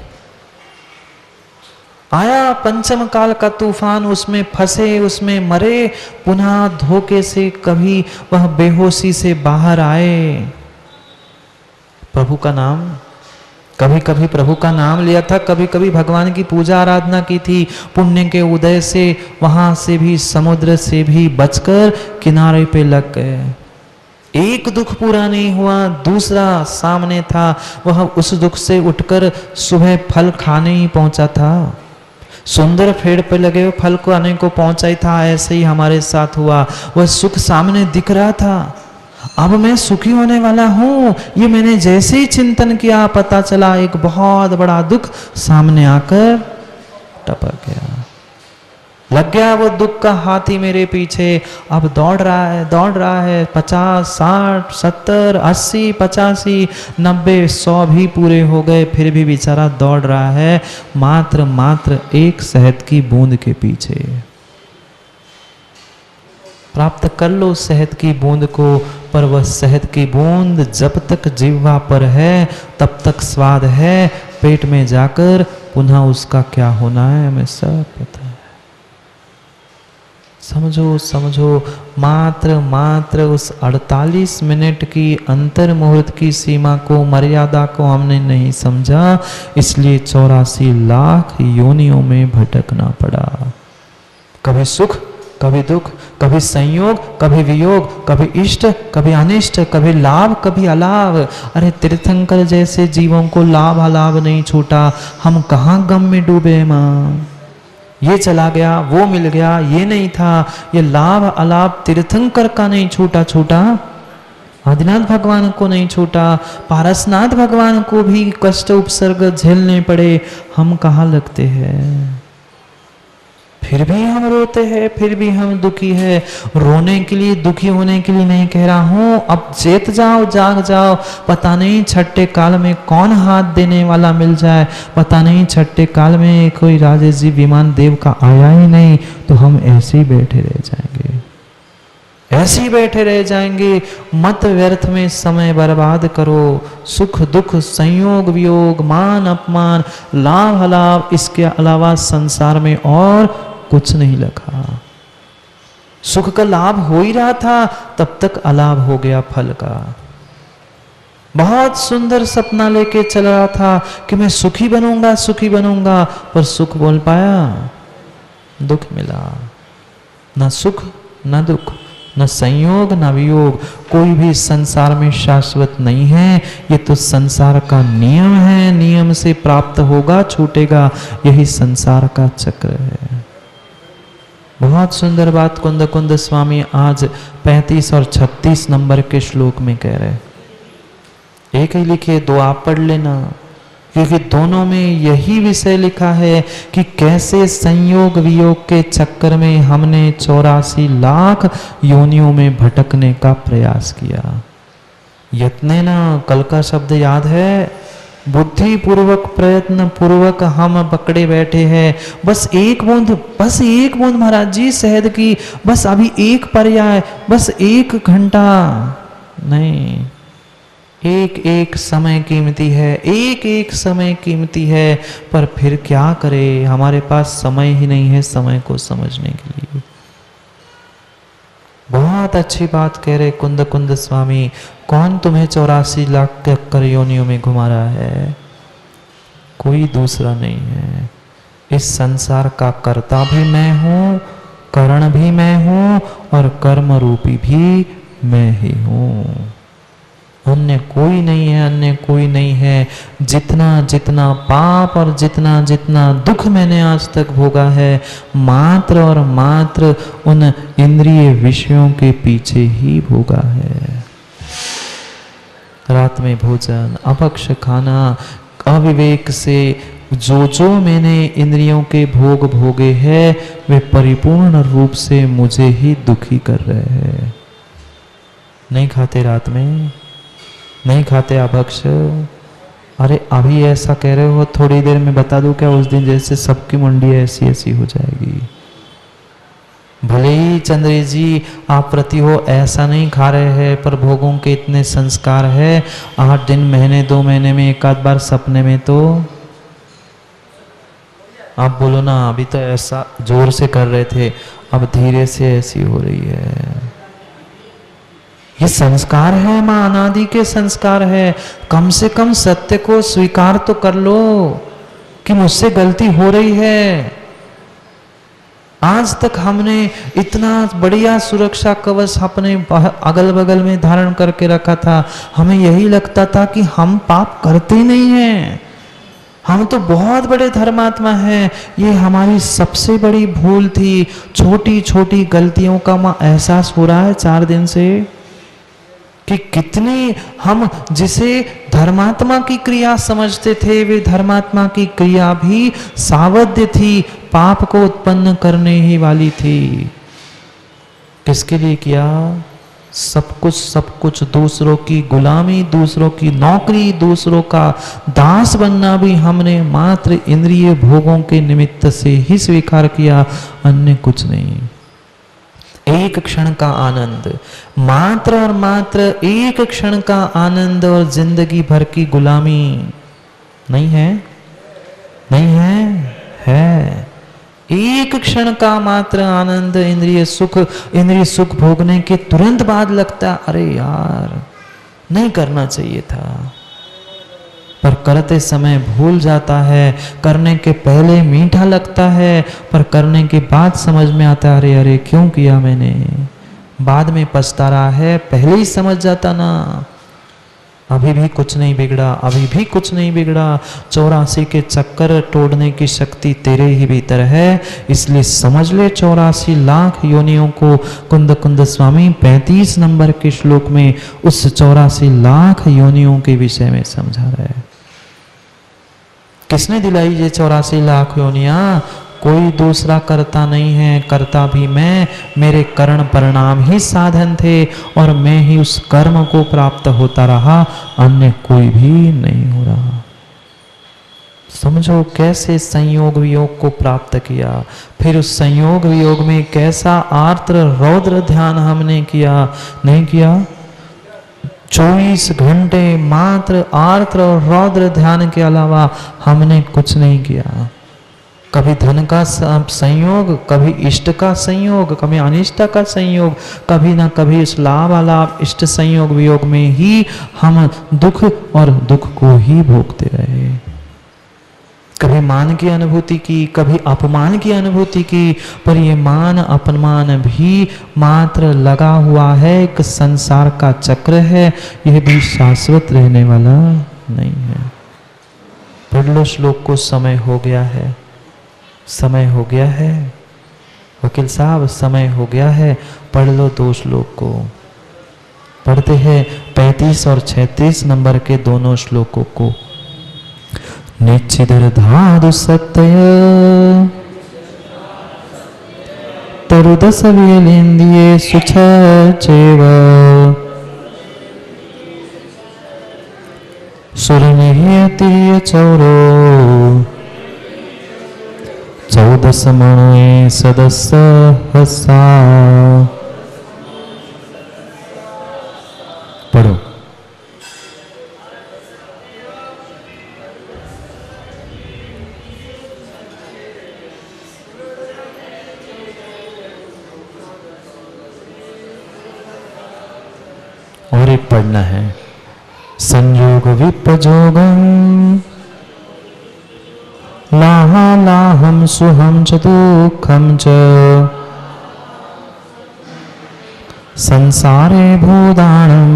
आया पंचम काल का तूफान, उसमें फंसे, उसमें मरे, पुनः धोखे से कभी वह बेहोशी से बाहर आए। प्रभु का नाम, कभी कभी प्रभु का नाम लिया था, कभी कभी भगवान की पूजा आराधना की थी। पुण्य के उदय से वहां से भी, समुद्र से भी बचकर किनारे पे लग गए। एक दुख पूरा नहीं हुआ, दूसरा सामने था, वह उस दुख से उठकर सुबह फल खाने ही पहुंचा था। सुंदर पेड़ पे लगे हुए फल को आने को पहुंचा ही था। ऐसे ही हमारे साथ हुआ, वह सुख सामने दिख रहा था। अब मैं सुखी होने वाला हूं, ये मैंने जैसे ही चिंतन किया, पता चला एक बहुत बड़ा दुख सामने आकर टपक गया। लग गया वो दुख का हाथी मेरे पीछे। अब दौड़ रहा है 50, 60, 70, 80, 85, 90, 100 भी पूरे हो गए, फिर भी बेचारा दौड़ रहा है मात्र एक शहद की बूंद के पीछे। प्राप्त कर लो शहद की बूंद को, पर वह शहद की बूंद जब तक जिह्वा पर है तब तक स्वाद है, पेट में जाकर पुनः उसका क्या होना है हमें सब पता है। समझो, मात्र उस 48 मिनट की अंतर मुहूर्त की सीमा को, मर्यादा को हमने नहीं समझा, इसलिए 84 लाख योनियों में भटकना पड़ा। कभी सुख, कभी दुख, कभी संयोग, कभी वियोग, कभी इष्ट, कभी अनिष्ट, कभी लाभ, कभी अलाभ। अरे तीर्थंकर जैसे जीवों को लाभ अलाभ नहीं छूटा, हम कहाँ गम में डूबे माँ। ये चला गया, वो मिल गया, ये नहीं था, ये लाभ अलाभ तीर्थंकर का नहीं छूटा, आदिनाथ भगवान को नहीं छूटा, पारसनाथ भगवान को भी कष्ट उपसर्ग झेलने पड़े, हम कहाँ लगते हैं। फिर भी हम रोते हैं, फिर भी हम दुखी है। रोने के लिए, दुखी होने के लिए नहीं कह रहा हूं, अब चेत जाओ, जाग जाओ। पता नहीं छठे काल में कौन हाथ देने वाला मिल जाए, पता नहीं छठे काल में कोई राजेश जी विमान देव का आया ही नहीं तो हम ऐसे ही बैठे रह जाएंगे। मत व्यर्थ में समय बर्बाद करो। सुख दुख, संयोग वियोग, मान अपमान, लाभ अलाभ, इसके अलावा संसार में और कुछ नहीं लगा। सुख का लाभ हो ही रहा था, तब तक अलाभ हो गया फल का। बहुत सुंदर सपना लेके चल रहा था कि मैं सुखी बनूंगा, पर सुख बोल पाया, दुख मिला। न सुख न दुख, न संयोग न वियोग, कोई भी संसार में शाश्वत नहीं है। ये तो संसार का नियम है, नियम से प्राप्त होगा, छूटेगा, यही संसार का चक्र है। बहुत सुंदर बात कुंद कुंद स्वामी आज 35 और 36 नंबर के श्लोक में कह रहे। एक ही लिखे, दो आप पढ़ लेना, क्योंकि दोनों में यही विषय लिखा है कि कैसे संयोग वियोग के चक्कर में हमने 84 लाख योनियों में भटकने का प्रयास किया। यत्ने ना, कल का शब्द याद है, बुद्धि पूर्वक प्रयत्न पूर्वक हम पकड़े बैठे हैं। बस एक बूंद महाराज जी शहद की, बस अभी एक पर्याय, बस 1 घंटा नहीं, एक एक समय कीमती है, एक एक समय कीमती है। पर फिर क्या करे, हमारे पास समय ही नहीं है समय को समझने के लिए। बहुत अच्छी बात कह रहे कुंद कुंद स्वामी, कौन तुम्हें 84 लाख कर योनियों में घुमा रहा है? कोई दूसरा नहीं है। इस संसार का कर्ता भी मैं हूं, करण भी मैं हूं और कर्म रूपी भी मैं ही हूं। अन्य कोई नहीं है, अन्य कोई नहीं है। जितना जितना पाप और जितना जितना दुख मैंने आज तक भोगा है, मात्र और मात्र उन इंद्रिय विषयों के पीछे ही भोगा है। रात में भोजन, अपक्ष खाना, अविवेक से जो मैंने इंद्रियों के भोग भोगे हैं, वे परिपूर्ण रूप से मुझे ही दुखी कर रहे हैं। नहीं खाते रात में, नहीं खाते अभक्ष। अरे अभी ऐसा कह रहे हो, थोड़ी देर में बता दूं क्या, उस दिन जैसे सबकी मुंडी ऐसी ऐसी हो जाएगी। भले ही चंद्री जी आप प्रति हो ऐसा नहीं खा रहे हैं, पर भोगों के इतने संस्कार है। 8 दिन, महीने, 2 महीने में एक आध बार सपने में तो आप बोलो ना, अभी तो ऐसा जोर से कर रहे थे, अब धीरे से ऐसी हो रही है। ये संस्कार है मां, अनादि के संस्कार है। कम से कम सत्य को स्वीकार तो कर लो कि मुझसे गलती हो रही है। आज तक हमने इतना बढ़िया सुरक्षा कवच अपने अगल बगल में धारण करके रखा था, हमें यही लगता था कि हम पाप करते नहीं हैं, हम तो बहुत बड़े धर्मात्मा हैं। ये हमारी सबसे बड़ी भूल थी। छोटी छोटी गलतियों का मां एहसास हो रहा है 4 दिन से कि कितनी हम जिसे धर्मात्मा की क्रिया समझते थे, वे धर्मात्मा की क्रिया भी सावध्य थी, पाप को उत्पन्न करने ही वाली थी। किसके लिए किया? सब कुछ दूसरों की गुलामी, दूसरों की नौकरी, दूसरों का दास बनना भी हमने मात्र इंद्रिय भोगों के निमित्त से ही स्वीकार किया, अन्य कुछ नहीं। एक क्षण का आनंद, मात्र और मात्र एक क्षण का आनंद और जिंदगी भर की गुलामी नहीं है, नहीं है, है। एक क्षण का मात्र आनंद, इंद्रिय सुख भोगने के तुरंत बाद लगता, अरे यार नहीं करना चाहिए था, पर करते समय भूल जाता है। करने के पहले मीठा लगता है, पर करने के बाद समझ में आता है, अरे अरे क्यों किया मैंने। बाद में पछता रहा है, पहले ही समझ जाता ना। अभी भी कुछ नहीं बिगड़ा, अभी भी कुछ नहीं बिगड़ा। 84 के चक्कर तोड़ने की शक्ति तेरे ही भीतर है, इसलिए समझ ले 84 लाख योनियों को। कुंद कुंद स्वामी 35 नंबर के श्लोक में उस 84 लाख योनियों के विषय में समझा रहा है। किसने दिलाई ये 84 लाख योनियां? कोई दूसरा करता नहीं है, करता भी मैं। मेरे करण परिणाम ही साधन थे और मैं ही उस कर्म को प्राप्त होता रहा, अन्य कोई भी नहीं हो रहा। समझो कैसे संयोग वियोग को प्राप्त किया, फिर उस संयोग वियोग में कैसा आर्द्र रौद्र ध्यान हमने किया, नहीं किया? 24 घंटे मात्र आर्द्र और रौद्र ध्यान के अलावा हमने कुछ नहीं किया। कभी धन का संयोग, कभी इष्ट का संयोग, कभी अनिष्ट का संयोग, कभी ना कभी उस लाभ अलाभ इष्ट संयोग वियोग में ही हम दुख और दुख को ही भोगते रहे। कभी मान की अनुभूति की, कभी अपमान की अनुभूति की, पर ये मान अपमान भी मात्र लगा हुआ है, एक संसार का चक्र है, यह भी शाश्वत रहने वाला नहीं है। पढ़ लो श्लोक को, समय हो गया है, समय हो गया है। वकील साहब समय हो गया है, पढ़ लो 2 श्लोक को। पढ़ते हैं 35 और 36 नंबर के दोनों श्लोकों को। निश्चिदर धातु सत्य तरुदस वेलिंदिये सुचैव सुरनिहिय चौरो 14 मणि सदस्य हसा। पढ़ो। और एक पढ़ना है, संयोग विपजोगम लाहा लाहम सुहम च दुःखम च संसारे भूदाणम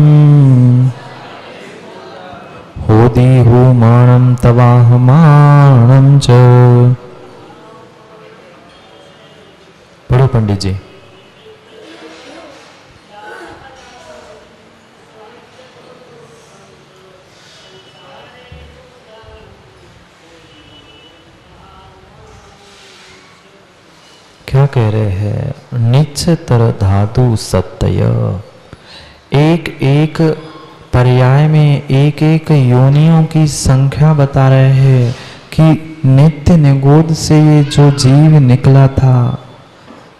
होदी हुमाणम तवाहमाणम च। पढ़ो पंडित जी। क्या कह रहे हैं? निश्चतर धातु सत्य, एक एक पर्याय में एक एक योनियों की संख्या बता रहे हैं कि नित्य निगोद से ये जो जीव निकला था,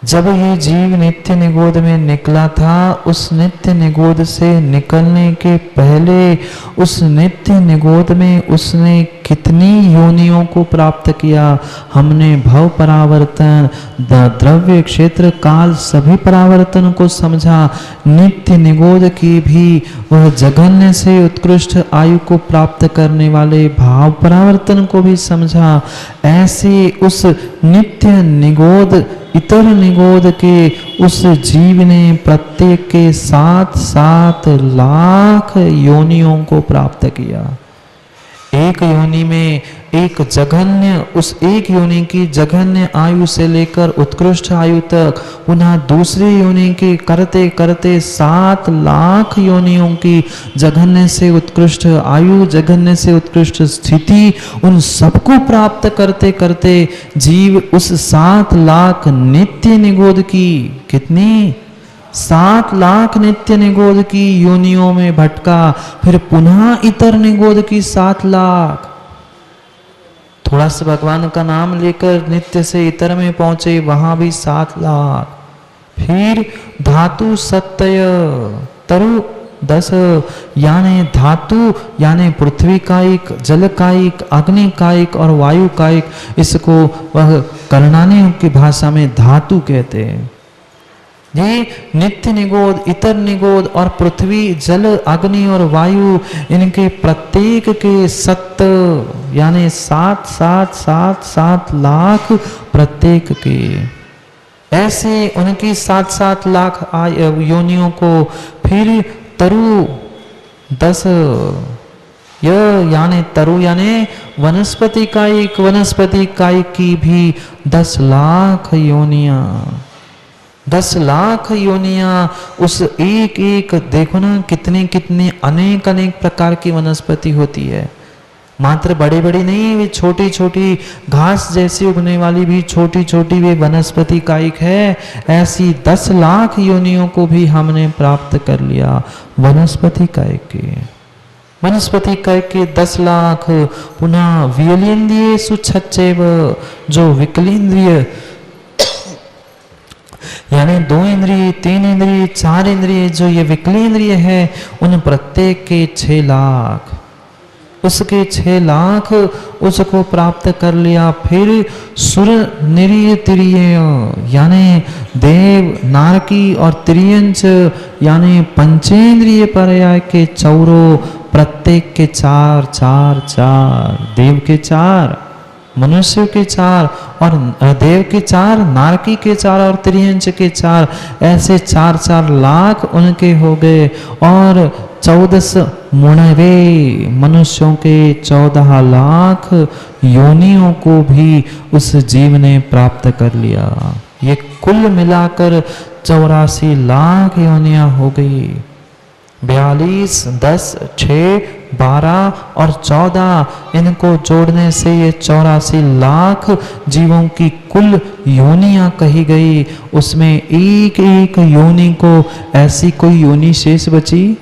जब ये जीव नित्य निगोद में निकला था, उस नित्य निगोद से निकलने के पहले उस नित्य निगोद में उसने कितनी योनियों को प्राप्त किया। हमने भव परावर्तन, द्रव्य, क्षेत्र, काल सभी परावर्तन को समझा। नित्य निगोद की भी वह जघन्य से उत्कृष्ट आयु को प्राप्त करने वाले भाव परावर्तन को भी समझा। ऐसे उस नित्य निगोद इतर निगोद के उस जीव ने प्रत्येक के 7-7 लाख योनियों को प्राप्त किया। एक योनि में एक जघन्य, उस एक योनि की जघन्य आयु से लेकर उत्कृष्ट आयु तक, पुनः दूसरी योनि की करते करते 7 लाख योनियों की जघन्य से उत्कृष्ट आयु, जघन्य से उत्कृष्ट स्थिति, उन सबको प्राप्त करते करते जीव उस 7 लाख नित्य निगोद की, कितनी 7 लाख नित्य निगोद की योनियों में भटका। फिर पुनः इतर निगोद की 7 लाख, थोड़ा सा भगवान का नाम लेकर नित्य से इतर में पहुंचे, वहां भी 7 लाख। फिर धातु सत्य तरु 10, यानी धातु यानी पृथ्वी कायिक, जल कायिक, अग्नि कायिक और वायु कायिक, इसको वह कर्णानियों की भाषा में धातु कहते हैं। ये नित्य निगोद, इतर निगोद और पृथ्वी, जल, अग्नि और वायु, इनके प्रत्येक के 7 यानी 7 लाख प्रत्येक के। ऐसे उनकी 7 लाख योनियों को फिर तरु 10 यानी तरु यानी वनस्पति कायिक, वनस्पति कायिक की भी 10 लाख योनियां, 10 लाख योनियां। उस एक एक देखो ना कितने कितने अनेक अनेक प्रकार की वनस्पति होती है। मात्र बड़ी बड़ी नहीं, वे छोटी छोटी घास जैसी उगने वाली भी छोटी छोटी वे वनस्पति कायिक है। ऐसी 10 लाख योनियों को भी हमने प्राप्त कर लिया वनस्पति कायिक के। वनस्पति कायिक के 10 लाख। पुनः विकलेन्द्रिय सुच्छेव, जो विकलेन्द्रिय यानी 2 इंद्रिय, 3 इंद्रिय, 4 इंद्रिय, जो ये विकलेन्द्रिय है, उन प्रत्येक के 6 लाख, उसके 6 लाख उसको प्राप्त कर लिया। फिर सुर निरीय तिरीय यानी देव, नारकी और तिरियंच यानी पंचेंद्रिय पर्याय के चौरों, प्रत्येक के 4, देव के 4, मनुष्य के 4 और देव के 4, नारकी के 4 और त्रियंच के 4, ऐसे 4 लाख उनके हो गए। और 14 मुणवे मनुष्यों के 14 लाख योनियों को भी उस जीव ने प्राप्त कर लिया। ये कुल मिलाकर 84 लाख योनियां हो गई। 42, 10, 6, 12 और 14 इनको जोड़ने से ये 84 लाख जीवों की कुल योनियां कही गई। उसमें एक एक योनि को ऐसी कोई योनि शेष बची?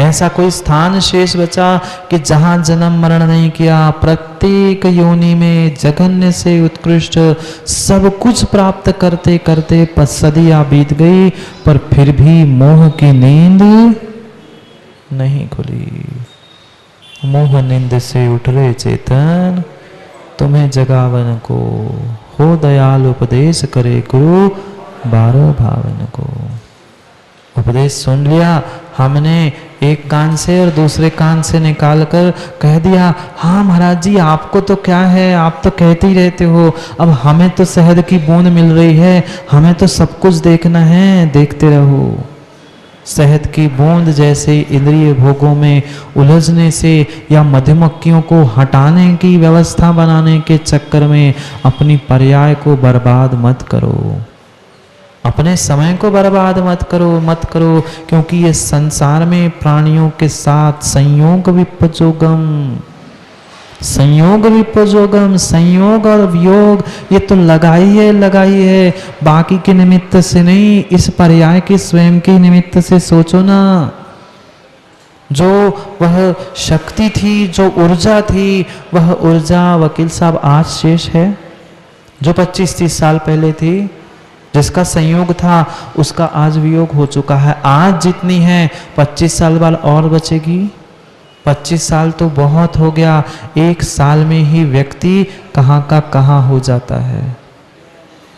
ऐसा कोई स्थान शेष बचा कि जहां जन्म मरण नहीं किया। प्रत्येक योनि में जघन्य से उत्कृष्ट सब कुछ प्राप्त करते करते सदियां बीत गई, पर फिर भी मोह की नींद नहीं खुली। मोह नींद से उठ रहे चेतन, तुम्हें जगावन को हो दयाल उपदेश करे गुरु 12 भावन को। उपदेश सुन लिया हमने, एक कान से और दूसरे कान से निकाल कर कह दिया, हाँ महाराज जी आपको तो क्या है, आप तो कहते ही रहते हो, अब हमें तो शहद की बूंद मिल रही है, हमें तो सब कुछ देखना है, देखते रहो। शहद की बूंद जैसे इंद्रिय भोगों में उलझने से या मधुमक्खियों को हटाने की व्यवस्था बनाने के चक्कर में अपनी पर्याय को बर्बाद मत करो, अपने समय को बर्बाद मत करो, क्योंकि ये संसार में प्राणियों के साथ संयोग विपजोगम, संयोग और वियोग ये तो लगाई है, बाकी के निमित्त से नहीं, इस पर्याय के स्वयं के निमित्त से सोचो ना। जो वह शक्ति थी, जो ऊर्जा थी, वह ऊर्जा वकील साहब आज शेष है? जो 25-30 साल पहले थी, जिसका संयोग था उसका आज वियोग हो चुका है। आज जितनी है 25 साल बाद और बचेगी। 25 साल तो बहुत हो गया, एक साल में ही व्यक्ति कहाँ का कहाँ हो जाता है।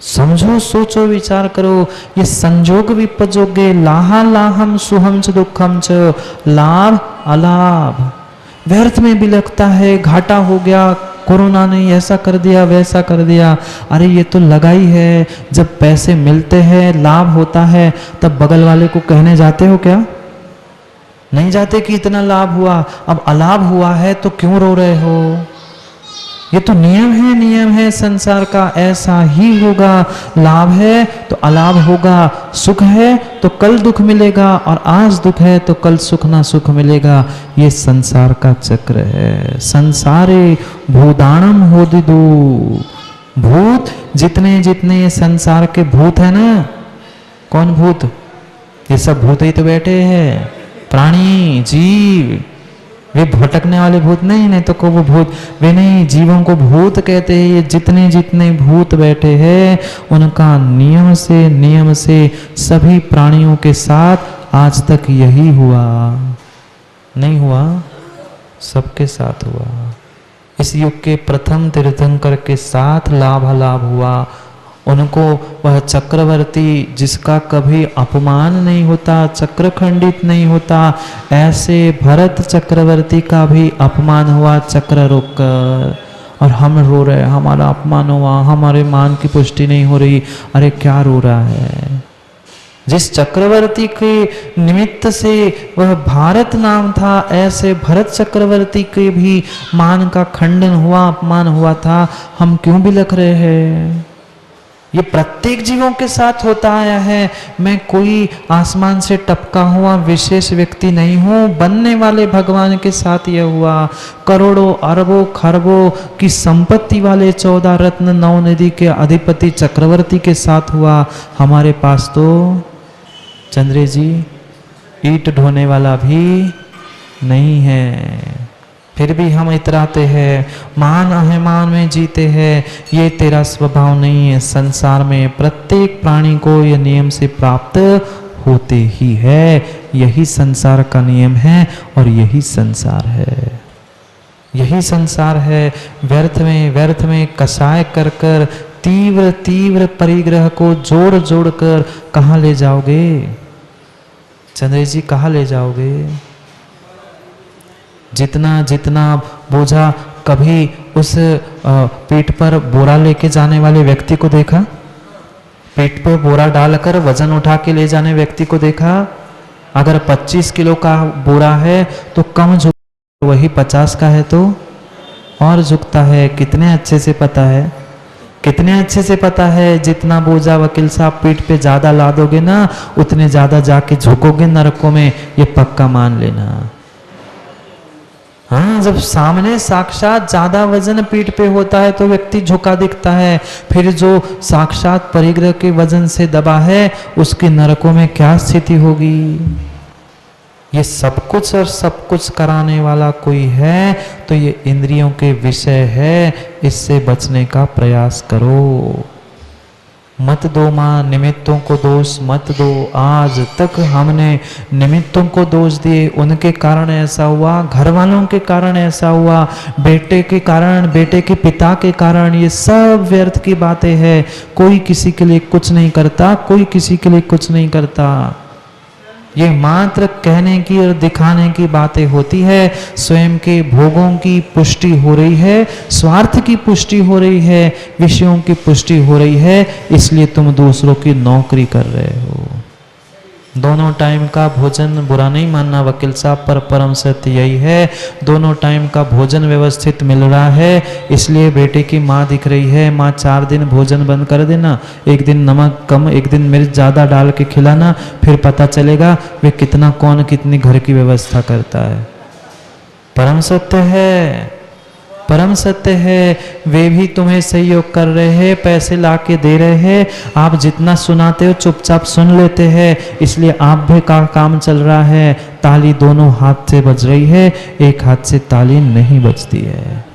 समझो, सोचो, विचार करो। ये संजोग विपजोगे, लाहा लाहम सुहम च दुखम च, लाभ अलाभ, व्यर्थ में भी लगता है, घाटा हो गया, कोरोना ने ऐसा कर दिया, वैसा कर दिया। अरे ये तो लगाई है, जब पैसे मिलते हैं, लाभ होता है, तब बगल वाले को कहने जाते हो क्या? नहीं जाते कि इतना लाभ हुआ। अब अलाभ हुआ है तो क्यों रो रहे हो? ये तो नियम है संसार का, ऐसा ही होगा। लाभ है तो अलाभ होगा, सुख है तो कल दुख मिलेगा, और आज दुख है तो कल सुख ना सुख मिलेगा। ये संसार का चक्र है। संसारे भूदानम होदिदु, भूत जितने जितने संसार के भूत है ना, कौन भूत? ये सब भूत ही तो बैठे हैं, प्राणी जीव। वे भटकने वाले भूत नहीं तो को वो भूत वे नहीं, जीवों को भूत कहते हैं। ये जितने जितने भूत बैठे हैं, उनका नियम से सभी प्राणियों के साथ आज तक यही हुआ। नहीं हुआ? सबके साथ हुआ। इस युग के प्रथम तीर्थंकर के साथ लाभ हुआ। उनको वह चक्रवर्ती जिसका कभी अपमान नहीं होता, चक्र खंडित नहीं होता, ऐसे भरत चक्रवर्ती का भी अपमान हुआ चक्र रोककर। और हम रो रहे, हमारा अपमान हुआ, हमारे मान की पुष्टि नहीं हो रही। अरे क्या रो रहा है? जिस चक्रवर्ती के निमित्त से वह भारत नाम था, ऐसे भरत चक्रवर्ती के भी मान का खंडन हुआ, अपमान हुआ था। हम क्यों बिलख रहे हैं? ये प्रत्येक जीवों के साथ होता आया है। मैं कोई आसमान से टपका हुआ विशेष व्यक्ति नहीं हूँ। बनने वाले भगवान के साथ यह हुआ। करोड़ों अरबों खरबों की संपत्ति वाले 14 रत्न 9 निधि के अधिपति चक्रवर्ती के साथ हुआ। हमारे पास तो चंद्रे जी ईंट ढोने वाला भी नहीं है, फिर भी हम इतराते हैं, मान अभिमान में जीते हैं। ये तेरा स्वभाव नहीं है। संसार में प्रत्येक प्राणी को यह नियम से प्राप्त होते ही है। यही संसार का नियम है और यही संसार है। यही संसार है। व्यर्थ में कषाय कर कर तीव्र परिग्रह को जोड़ कर कहाँ ले जाओगे? चंद्र जी कहाँ ले जाओगे? जितना बोझा, कभी उस पीठ पर बोरा लेके जाने वाले व्यक्ति को देखा? पीठ पर बोरा डालकर वजन उठा के ले जाने व्यक्ति को देखा? अगर 25 किलो का बोरा है तो कम झुक, वही 50 का है तो और झुकता है। कितने अच्छे से पता है, कितने अच्छे से पता है। जितना बोझा वकील साहब पीठ पे ज्यादा लादोगे ना, उतने ज्यादा जाके झुकोगे नरकों में, ये पक्का मान लेना। हाँ, जब सामने साक्षात ज्यादा वजन पीठ पे होता है तो व्यक्ति झुका दिखता है। फिर जो साक्षात परिग्रह के वजन से दबा है, उसकी नरकों में क्या स्थिति होगी? ये सब कुछ और सब कुछ कराने वाला कोई है तो ये इंद्रियों के विषय है, इससे बचने का प्रयास करो। मत दो माँ निमित्तों को दोष मत दो। आज तक हमने निमित्तों को दोष दिए, उनके कारण ऐसा हुआ, घर वालों के कारण ऐसा हुआ, बेटे के कारण, बेटे के पिता के कारण, ये सब व्यर्थ की बातें हैं। कोई किसी के लिए कुछ नहीं करता, कोई किसी के लिए कुछ नहीं करता। ये मात्र कहने की और दिखाने की बातें होती है। स्वयं के भोगों की पुष्टि हो रही है, स्वार्थ की पुष्टि हो रही है, विषयों की पुष्टि हो रही है, इसलिए तुम दूसरों की नौकरी कर रहे हो। दोनों टाइम का भोजन बुरा नहीं मानना वकील साहब, पर परम सत्य यही है। दोनों टाइम का भोजन व्यवस्थित मिल रहा है, इसलिए बेटे की माँ दिख रही है, माँ 4 दिन भोजन बंद कर देना, एक दिन नमक कम, एक दिन मिर्च ज़्यादा डाल के खिलाना, फिर पता चलेगा वे कितना कौन कितनी घर की व्यवस्था करता है। परम सत्य है, परम सत्य है। वे भी तुम्हें सहयोग कर रहे हैं, पैसे ला के दे रहे हैं, आप जितना सुनाते हो चुपचाप सुन लेते हैं, इसलिए आप भी का काम चल रहा है। ताली दोनों हाथ से बज रही है, एक हाथ से ताली नहीं बजती है।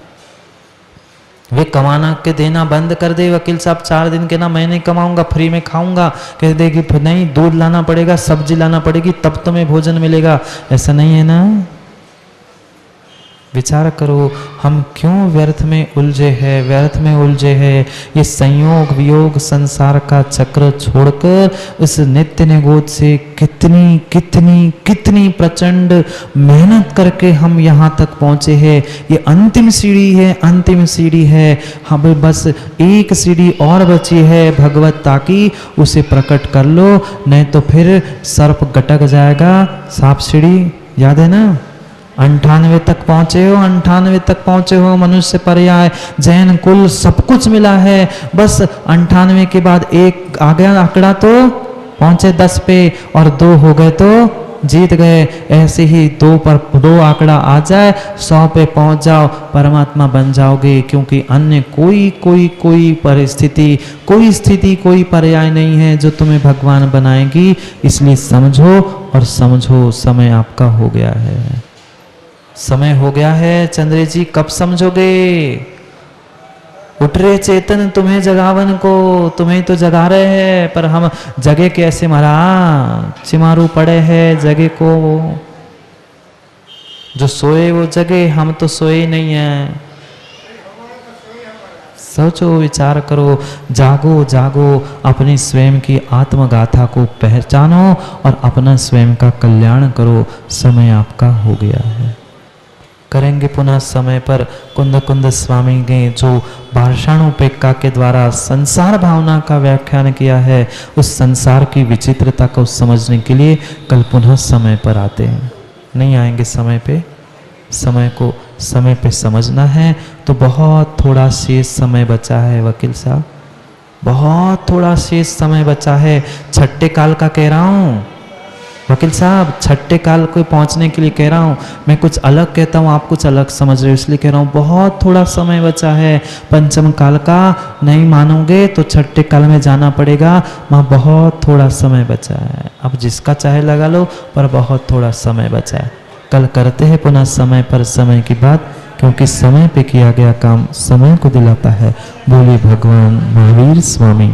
वे कमाना के देना बंद कर दे वकील साहब, 4 दिन के ना मैं नहीं कमाऊंगा, फ्री में खाऊंगा, कह देगी नहीं दूध लाना पड़ेगा, सब्जी लाना पड़ेगी, तब तुम्हें भोजन मिलेगा। ऐसा नहीं है ना। विचार करो हम क्यों व्यर्थ में उलझे हैं, व्यर्थ में उलझे हैं। ये संयोग वियोग संसार का चक्र छोड़कर उस नित्य निगोद से कितनी कितनी कितनी प्रचंड मेहनत करके हम यहाँ तक पहुँचे हैं। ये अंतिम सीढ़ी है, अंतिम सीढ़ी है। हम बस एक सीढ़ी और बची है भगवत्ता की, उसे प्रकट कर लो, नहीं तो फिर सर्प गटक जाएगा। सांप सीढ़ी याद है ना, 98 तक पहुंचे हो, 98 तक पहुंचे हो, मनुष्य पर्याय जैन कुल सब कुछ मिला है। बस 98 के बाद एक आ गया आंकड़ा तो पहुंचे 10 पे, और 2 हो गए तो जीत गए। ऐसे ही 2 पर 2 आंकड़ा आ जाए, 100 पे पहुंच जाओ, परमात्मा बन जाओगे। क्योंकि अन्य कोई परिस्थिति, कोई स्थिति, कोई पर्याय नहीं है जो तुम्हें भगवान बनाएगी। इसलिए समझो और समझो, समय आपका हो गया है, समय हो गया है। चंद्र जी कब समझोगे? उठ रे चेतन तुम्हें जगावन को, तुम्हें तो जगा रहे हैं, पर हम जगे कैसे महाराज, चिमारू पड़े हैं जगे को। जो सोए वो जगे, हम तो सोए ही नहीं है। सोचो, विचार करो, जागो जागो, अपनी स्वयं की आत्मगाथा को पहचानो और अपना स्वयं का कल्याण करो। समय आपका हो गया है। करेंगे पुनः समय पर। कुंद कुंद स्वामी ने जो भाषाणोपेक्षा के द्वारा संसार भावना का व्याख्यान किया है, उस संसार की विचित्रता को समझने के लिए कल पुनः समय पर आते हैं। नहीं आएंगे समय पे, समय को समय पे समझना है तो बहुत थोड़ा शेष समय बचा है वकील साहब, बहुत थोड़ा शेष समय बचा है। छठे काल का कह रहा हूँ वकील साहब, छठे काल को पहुंचने के लिए कह रहा हूँ। मैं कुछ अलग कहता हूँ, आप कुछ अलग समझ रहे हो, इसलिए कह रहा हूँ बहुत थोड़ा समय बचा है। पंचम काल का नहीं मानोगे तो छठे काल में जाना पड़ेगा, वहाँ बहुत थोड़ा समय बचा है। अब जिसका चाहे लगा लो, पर बहुत थोड़ा समय बचा है। कल करते हैं पुनः समय पर समय की बात, क्योंकि समय पे किया गया काम समय को दिलाता है। बोले भगवान महावीर स्वामी।